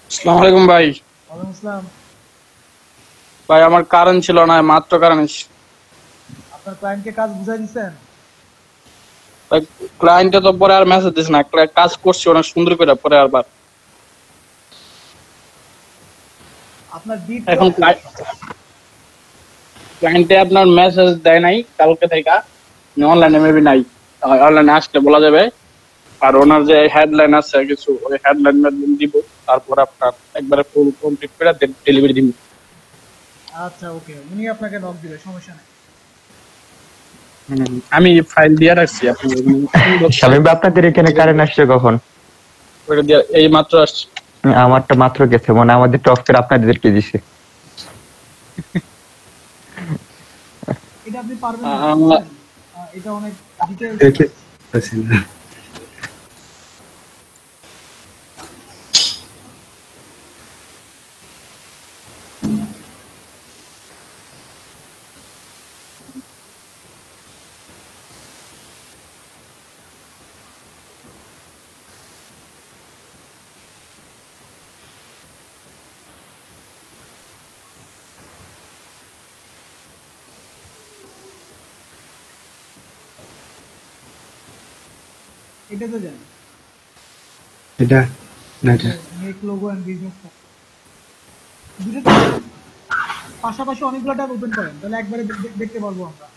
আসসালামু আলাইকুম ভাই। ওয়ালাইকুম আসসালাম। ভাই আমার কারেন্ট ছিল না, মাত্র কারেন্ট। আপনার ক্লায়েন্টকে কাজ বুঝাই দিচ্ছেন? ভাই ক্লায়েন্টে তো পরে আর মেসেজ দিস না, কাজ করছি অনেক সুন্দর করে, পরে আরবার আপনার বিট এখন ক্লায়েন্টে আপনার মেসেজ দেয় নাই কালকে থেকে, অনলাইনে মেবি নাই, অনলাইনে আসলে বলা যাবে। আর ওনার যে হেডলাইন আছে কিছু, ওই হেডলাইন দিব, তারপর আপনার একবারে ফুল কমপ্লিট করে ডেলিভারি দিব। আচ্ছা ওকে, উনি আপনাকে নক দিবে, সমস্যা নেই। আমি ফাইল দিয়ে রাখছি। আপনি শামীম ভাই, আপনাদের এখানে কারেন্ট আসছে কখন? ওটা দিয়ে এই মাত্র আসছে। আমারটা মাত্র গেছে, মানে আমাদের টপ করে আপনাদেরকে দিছে। এটা আপনি পারবেন না, এটা অনেক ডিটেইলস আছে না। এটাতে যান, এটা না, এটা make logo and business card. দুটোতে পাশাপাশি অনেকগুলো ট্যাব ওপেন করেন, তাহলে একবারে দেখতে পারবো আমরা।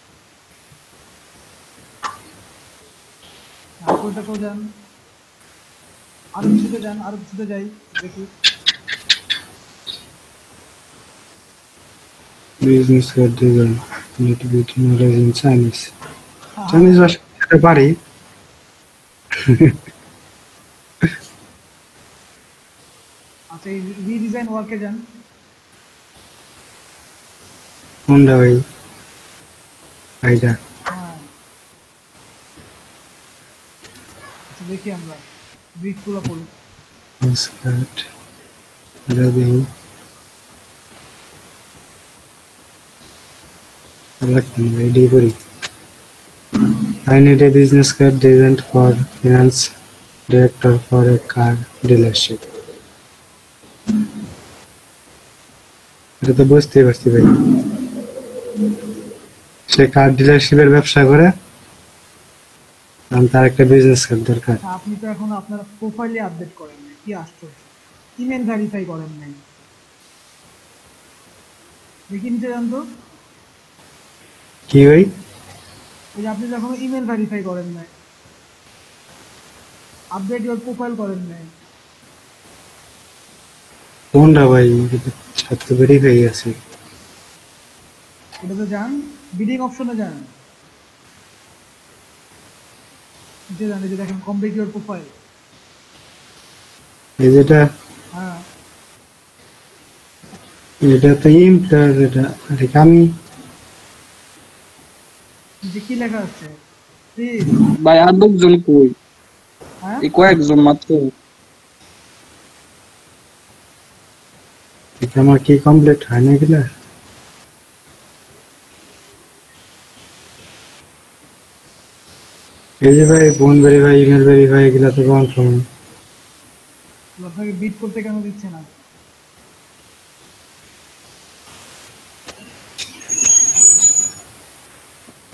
আর কোথাও যান, আরো কিছুতে যান, আরো কিছুতে যাই, দেখি। Business card design little knowledge in Chinese. Chinese ভাষা পারি। আচ্ছা, এই রিডিজাইন ওয়ার্কে যান। কোনটা ভাই? এইটা। হ্যাঁ, আচ্ছা দেখি আমরা ব্রিফগুলো পড়ি। বিজনেস কার্ড এটা দেখি। লাগবে না ভাই, এটাই করি। I need a business card designed for finance director for a car dealership. এটা তো বুঝতেই পারছি ভাই, সে কার ডিলারশিপের ব্যবসা করে, তার একটা বিজনেস কার্ড দরকার। আপনি তো এখন আপনার প্রোফাইলে আপডেট করেন নাই, কি আশ্চর্য! ইমেল ভেরিফাই করেন নাই, দেখি নিচে যান তো। কি ভাই? এই যে আপনি যখন ইমেল ভেরিফাই করেন নাই, আপডেট ইওর প্রোফাইল করেন নাই। কোনটা ভাই? ছাত্র ভেরিফাই আছে। এটাতে যান, বিডিং অপশনে যান, নিচে যান, এই যে দেখেন কমপ্লিট ইওর প্রোফাইল। এই যেটা, হ্যাঁ, এটা তো ইমপ্লয়ার, এটা আমি নিচে কি লেখা আছে? প্লিজ। ভাই আর লোকজন কই? হ্যাঁ, এই কয়েকজন মাত্র। এটা আমার কি কমপ্লিট হয় না গেলে? এই যে ভাই ফোন ভেরিফাই, ইমেল ভেরিফাই, এগুলা তো কনফার্ম। আপনাকে বিট করতে কেন দিচ্ছে না?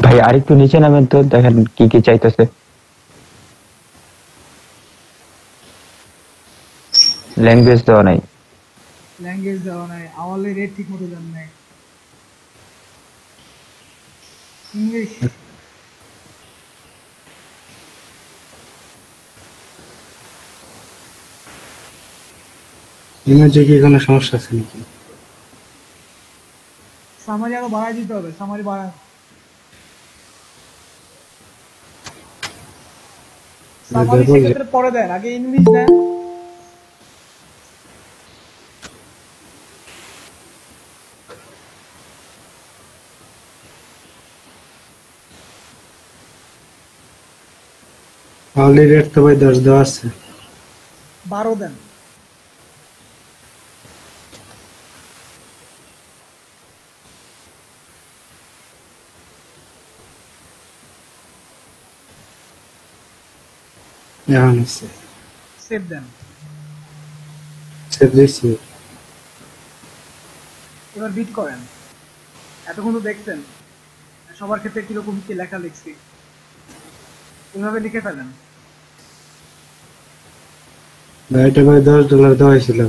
ভাই আরেকটু নিচে নামেন তো, দেখেন কি কি চাইতেছে। ল্যাঙ্গুয়েজ দেওয়া নাই। ল্যাঙ্গুয়েজ দেওয়া নাই, আওয়ারলি রেট ঠিক মতো দেন নাই, ইংলিশ। ইমেজে কি কোনো সমস্যা আছে নাকি? সামারি আরো বাড়ায় দিতে হবে, সামারি বাড়ায়। সামারি সেক্ষেত্রে পরে দেন, আগে ইংলিশ দেন। আওয়ারলি রেট তো ভাই 10 দেওয়া আছে। 12 দেন। এখন আছে, সেভ দেন। সেভ দিচ্ছি। এবার বিট করেন। এতক্ষণ তো দেখছেন সবার ক্ষেত্রে কিরকম কি লেখা লিখছি, এভাবে লিখে ফেলেন। ভাই এটা ভাই $10 দেওয়া হয়েছিল,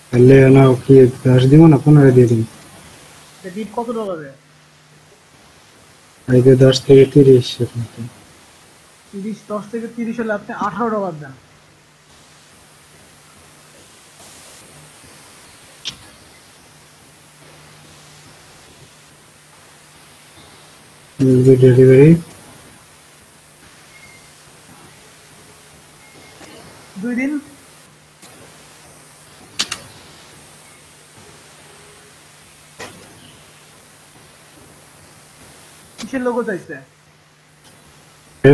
তাহলে না কি 10 দিব না 15 দিয়ে দিন? বিট কত ডলারে? এই যে 10 থেকে 30 মতো। 10 থেকে 30 হলে আপনি $18 দেন। ডেলিভারি 2 দিন। কিসের লোগো চাইছে?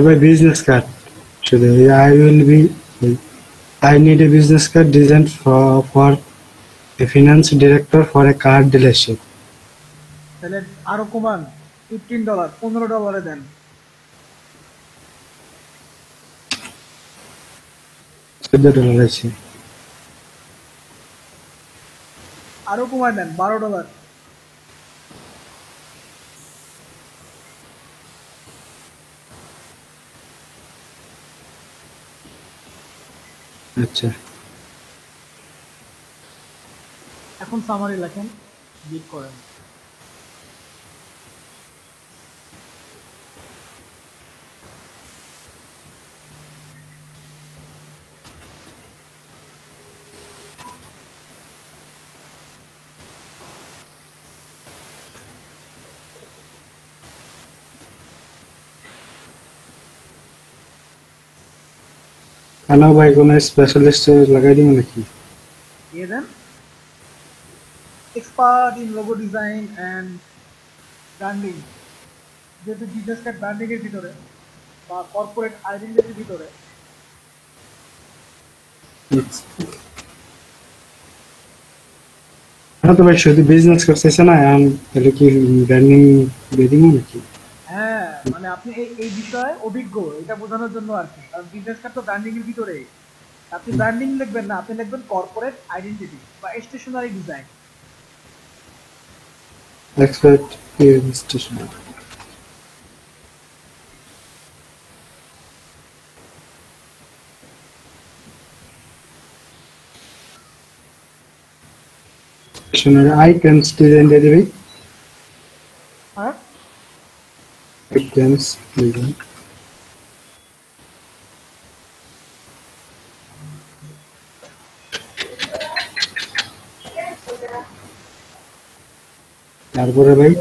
ভাই বিজনেস কার্ড শুধু। I need a business card designed for a finance director for a car dealership. তাহলে আরো কমান, $15, $15 দেন। $14 আছে। আরো কমায় দেন, $12। আচ্ছা, এখন সামারি লেখেন, বিট করেন। কেন ভাই কোনো স্পেশালিস্ট লাগাই দিব নাকি? দিয়ে দেন, expert in logo design and branding. যেহেতু বিজনেস কার্ড ব্র্যান্ডিং এর ভিতরে বা কর্পোরেট আইডেন্টিটির ভিতরে, তো ভাই শুধু বিজনেস করতেছে না, তাহলে কি ব্র্যান্ডিং বেদিং নাকি? হ্যাঁ মানে আপনি এই বিষয়ে অভিজ্ঞ, এটা বোঝানোর জন্য আর কি। কারণ বিজনেস কার্ড তো ব্র্যান্ডিং এর ভিতরে। আপনি ব্র্যান্ডিং লিখবেন না, আপনি লিখবেন কর্পোরেট আইডেন্টিটি বা stationery design. Expert station. Stationery items design দিয়ে দিবি। হ্যাঁ আইটেমস ডিজাইন। তারপরে ভাই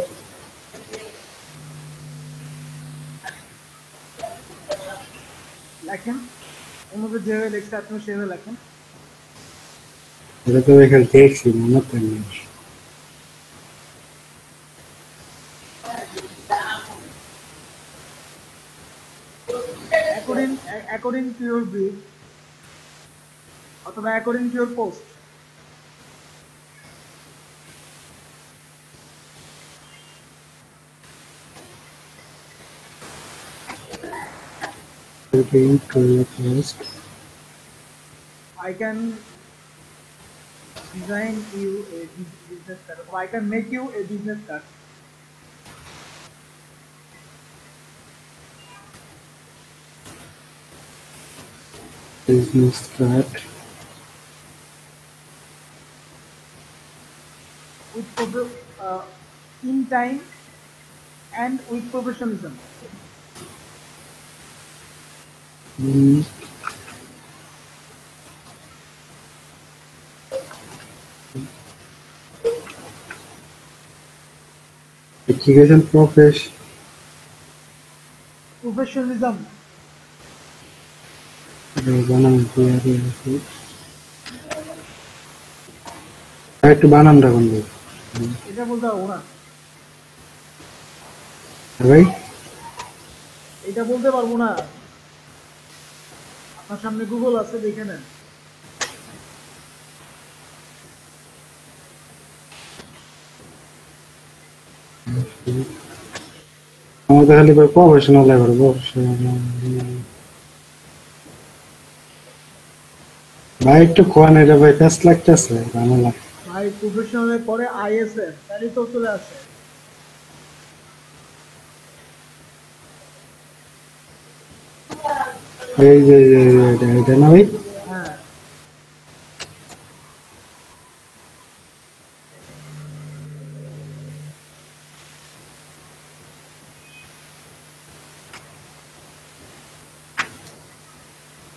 লেখেন, এর মধ্যে যেভাবে লেখছে আপনি সেভাবে লেখেন। এটা তো এখানে দেখছি মনে তো নেই। according to your brief অথবা according to your post। According to your post, I can design you a business card, or I can make you a business card business card with in time and with professionalism। education professionalism একটু বানানটা কোন ভাই? এটা বলতে পারবো না ভাই এটা বলতে পারবো না। আপনার সামনে গুগল আছে, দেখে নেন। আমাদের খালি ভাই প্রফেশনাল এবার ভাই একটু কোন এটা ভাই টেস্ট লাগতেছে ঝামেলা। ভাই প্রফেশনালের পরে আইএসএফ তাহলে তো চলে আসে। এই যে এটা না ভাই? হ্যাঁ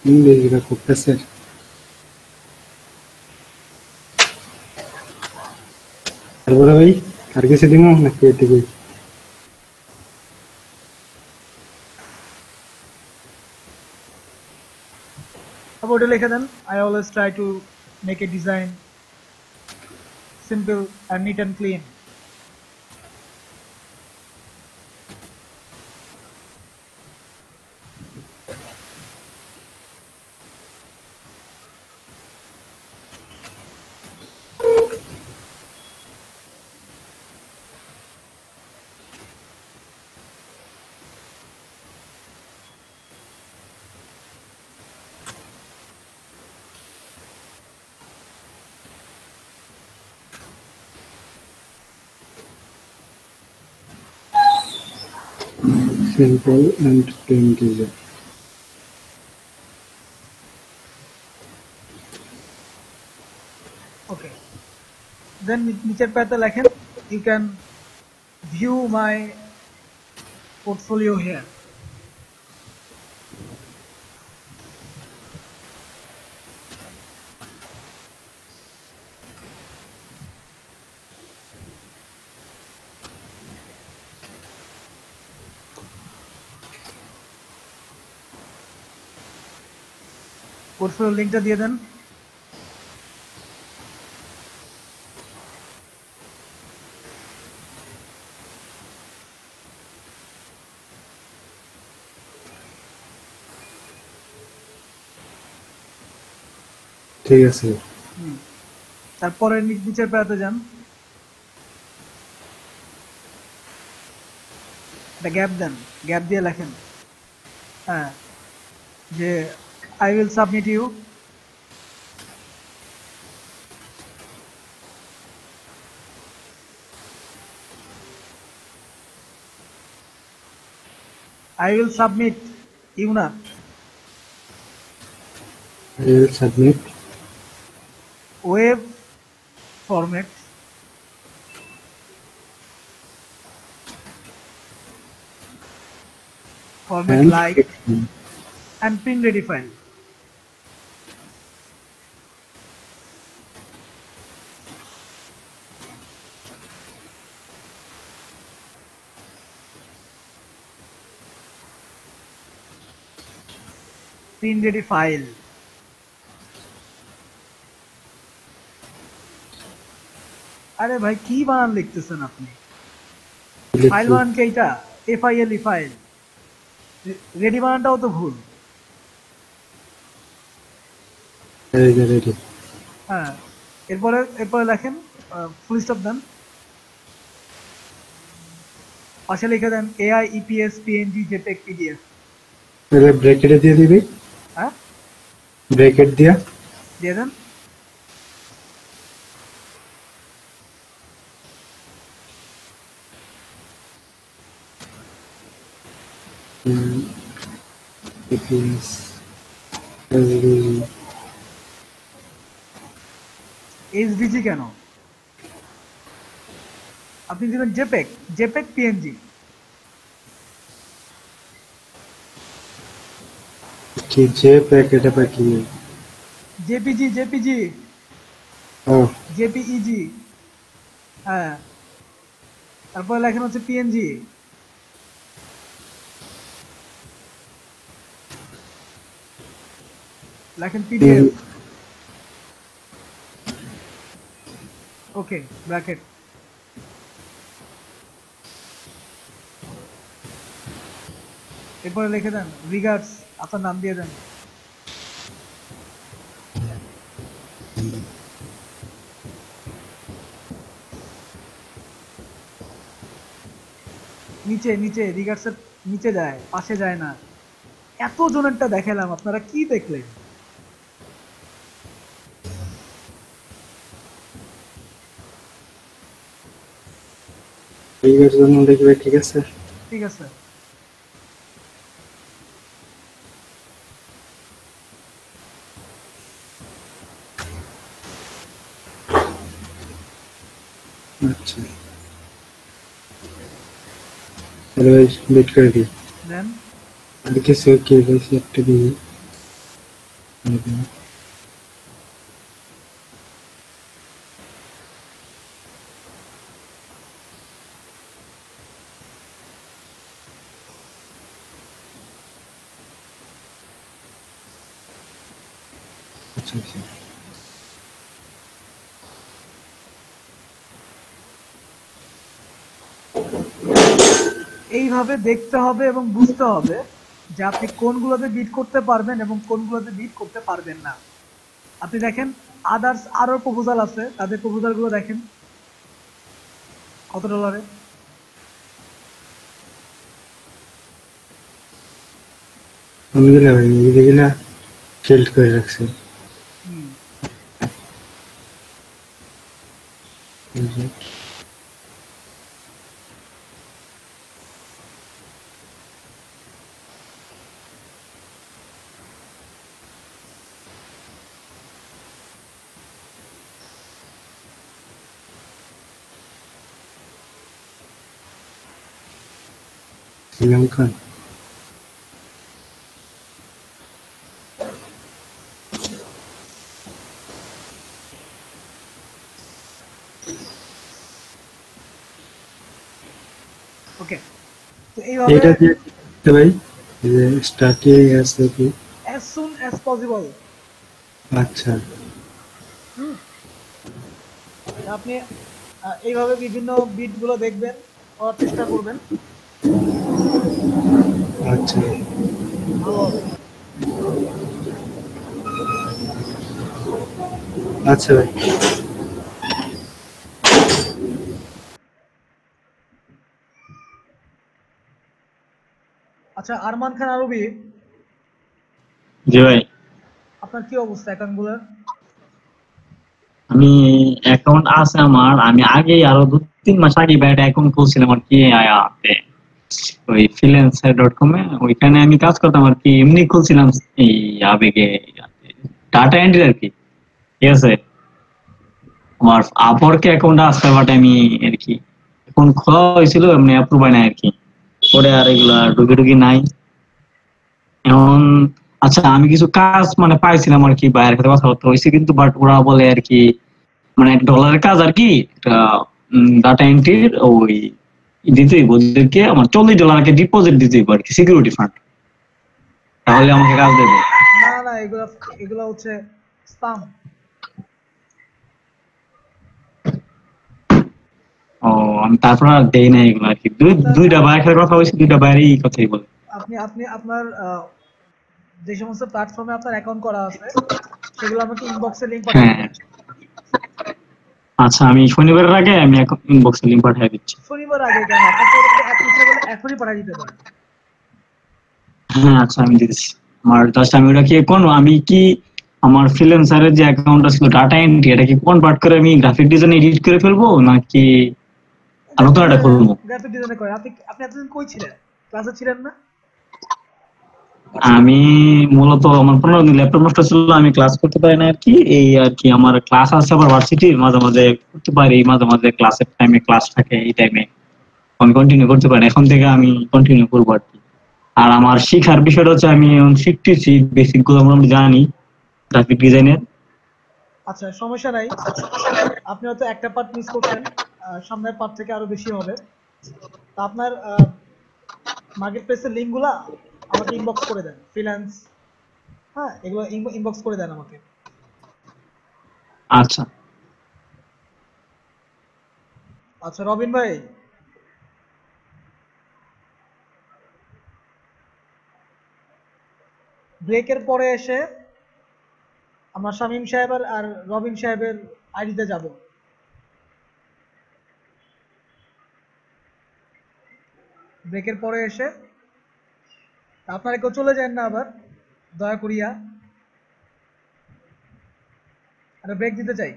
ইংরেজিটা করতেছে। তারপরে ভাই আর কিছু দিব নাকি এটুকুই? ওটা লিখে দেন। I always try to make a design simple and neat and clean। Simple and plain design. Okay, then নিচের পাতে লেখেন you can view my portfolio here। Portfolio লিংকটা দিয়ে দেন। ঠিক আছে। তারপরে নিচের প্যারাতে যান। একটা গ্যাপ দেন, গ্যাপ দিয়ে লেখেন হ্যাঁ যে I will submit you, I will submit you না I will submit web format and like and print ready file. Print ready file. আরে ভাই কি বানান লিখতেছেন আপনি? ফাইল বানান কি এটা? FILE file. রেডি বানানটাও তো ভুল। ready. হ্যাঁ এরপরে লেখেন ফুল স্টপ দেন, পাশে লিখে দেন AI EPS PNG JPEG PDF। তাহলে ব্র্যাকেটে দিয়ে দিবি, হ্যাঁ ব্র্যাকেট দিয়া দিয়ে দেন। EPS HDG কেন? আপনি দিবেন JPEG PNG। কি যে প্যাকেট আবার কি JPG ও JPEG হ্যাঁ, তারপরে লেখেন হচ্ছে PNG। লেখেন PDF। ওকে ব্র্যাকেট। এরপরে লিখে দেন রিগার্ডস, আপনার নাম দিয়ে দেন। নিচে রিগার্ডসের নিচে যায়, পাশে যায় না। এত জনেরটা দেখালাম, আপনারা কি দেখলেন? এর জন্য দেখবে, ঠিক আছে ঠিক আছে আচ্ছা তাহলে বেট করে দিই দেন। এদিকে সেভ কে গেছে একটা দিই আচ্ছা আচ্ছা এইভাবে দেখতে হবে এবং বুঝতে হবে যে আপনি কোনগুলোতে বিট করতে পারবেন এবং কোনগুলোতে বিট করতে পারবেন না। আপনি দেখেন আদার্স আরো প্রপোজাল আছে, তাদের প্রপোজাল গুলো দেখেন কত ডলারে। আমি গেলে হয় নিজে গেলে ফিল্ড করে রাখছে শ্রীলঙ্কান ওকে তো এইভাবে এটা দিয়ে দেখতে ভাই যে স্টার্টে আছে কি as soon as possible আচ্ছা আপনি এইভাবে বিভিন্ন বিট গুলো দেখবেন, করার চেষ্টা করবেন। আচ্ছা ভালো হবে। আচ্ছা ভাই আচ্ছা আরমান খান আরবি, জি ভাই, আপনার কি অবস্থা অ্যাকাউন্টগুলোর? আমি অ্যাকাউন্ট আছে আমার। আমি আগে আরো 2-3 মাস আগে ভাই একটা অ্যাকাউন্ট খুলছিলাম আর কি, ওই freelancer.com এ। ওইখানে আমি কাজ করতাম আর কি, এমনি খুলছিলাম এই আবেগে, ডাটা এন্ট্রি আর কি। ঠিক আছে, আমার আপওয়ার্কে অ্যাকাউন্ট আছে, বাট আমি আর কি এখন খোলা হয়েছিল এমনি অ্যাপ্রুভ হয় না আর কি, পরে আর এগুলা ঢুকে ঢুকি নাই এখন। আচ্ছা, আমি কিছু কাজ মানে পাইছিলাম আর কি, বাইরের সাথে কথাবার্তা হয়েছে কিন্তু, বাট ওরা বলে আর কি মানে ডলারের কাজ আর কি, ডাটা এন্ট্রির ওই দিতে হইব ওদেরকে, আমার $40 ডিপোজিট দিতে হইব আর কি, সিকিউরিটি ফান্ড, তাহলে আমাকে কাজ দেবে। না না, এগুলো এগুলো হচ্ছে স্পাম। ও, আমি তারপর আর দেই না এগুলো আর কি। দুইটা বাইরের সাথে কথা হয়েছে, দুইটা বাইরেই কথাই বলে। আপনি আপনি আপনার যে সমস্ত প্ল্যাটফর্মে আপনার অ্যাকাউন্ট করা আছে সেগুলো আমাকে ইনবক্সে লিংক পাঠিয়ে হ্যাঁ, দিবেন। আচ্ছা, আমি শনিবারের আগে আমি ইনবক্সে লিংক পাঠিয়ে দিচ্ছি। শনিবার আগে কেন, আপনাকে এখনই পাঠিয়ে দিতে পারেন। হ্যাঁ আচ্ছা, আমি দিচ্ছি। আমার জাস্ট আমি ওটা কি কোন, আমি কি আমার ফ্রিল্যান্সারের যে অ্যাকাউন্টটা ছিল ডাটা এন্ট্রি, এটা কি কনভার্ট করে আমি গ্রাফিক ডিজাইন এডিট করে ফেলবো, নাকি নতুন একটা খুলবো? গ্রাফিক ডিজাইনে করেন। আপনি আপনি এতদিন কই ছিলেন? ক্লাসে ছিলেন না? আমি মূলত আমার 15 দিন ল্যাপটপ নষ্ট ছিল, আমি ক্লাস করতে পারি না আর কি। এই আর কি আমার ক্লাস আছে আবার ভার্সিটির, মাঝে মাঝে করতে পারি, মাঝে মাঝে ক্লাসের টাইমে ক্লাস থাকে, এই টাইমে আমি কন্টিনিউ করতে পারি। এখন থেকে আমি কন্টিনিউ করবো আর কি। আর আমার শিখার বিষয়টা হচ্ছে আমি এখন শিখতেছি, বেসিক গুলো আমি জানি গ্রাফিক ডিজাইনের। আচ্ছা সমস্যা নাই, আপনি হয়তো একটা পার্ট মিস করছেন, সামনের পার্ট থেকে আরো বেশি হবে। তা আপনার মার্কেট প্লেসের লিঙ্কগুলা আমাকে ইনবক্স করে দেন, ফ্রিল্যান্স, হ্যাঁ এগুলো ইনবক্স করে দেন আমাকে। আচ্ছা আচ্ছা রবিন ভাই, ব্রেকের পরে এসে আমরা শামীম সাহেব আর রবিন সাহেবের আইডিতে যাব। ব্রেকের পরে এসে আপনারা কেউ চলে যান না আবার, দয়া করিয়া, একটা ব্রেক দিতে চাই।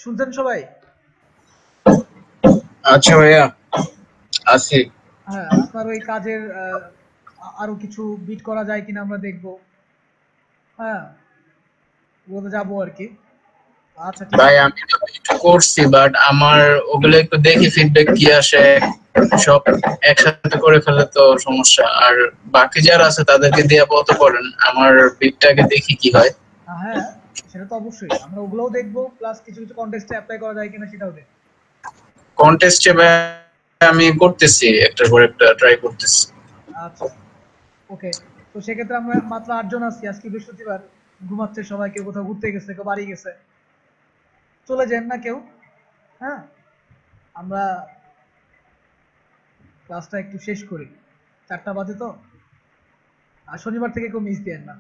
শুনছেন সবাই? আচ্ছা ভাইয়া, আছি। হ্যাঁ, আপনার ওই কাজের আরো কিছু বিট করা যায় কিনা আমরা দেখব। হ্যাঁ, ওগুলো যাবো আর কি। আচ্ছা ঠিক ভাই আছে। আমি তো একটু করছি, বাট আমার ওগুলো একটু দেখি ফিডব্যাক কি আসে, সব একসাথে করে ফেলে তো সমস্যা। আর বাকি যারা আছে তাদেরকে দিয়ে আপাতত করেন, আমার বিটটাকে দেখি কি হয়। হ্যাঁ সেটা তো অবশ্যই, আমরা ওগুলোও দেখবো, প্লাস কিছু কিছু কন্টেস্টে অ্যাপ্লাই করা যায় কিনা সেটাও দেখবো। কন্টেস্টে আমি করতেছি, একটার পর একটা ট্রাই করতেছি। আচ্ছা ওকে, তো সেক্ষেত্রে আমরা মাত্র 8 জন আছি, আজকে বৃহস্পতিবার, ঘুমাচ্ছে সবাই, কেউ কোথাও ঘুরতে গেছে, কেউ বাড়ি গেছে, চলে যান না কেউ। হ্যাঁ, আমরা ক্লাসটা একটু শেষ করি, 4টা বাজে তো, আর শনিবার থেকে কেউ মিস দেন না।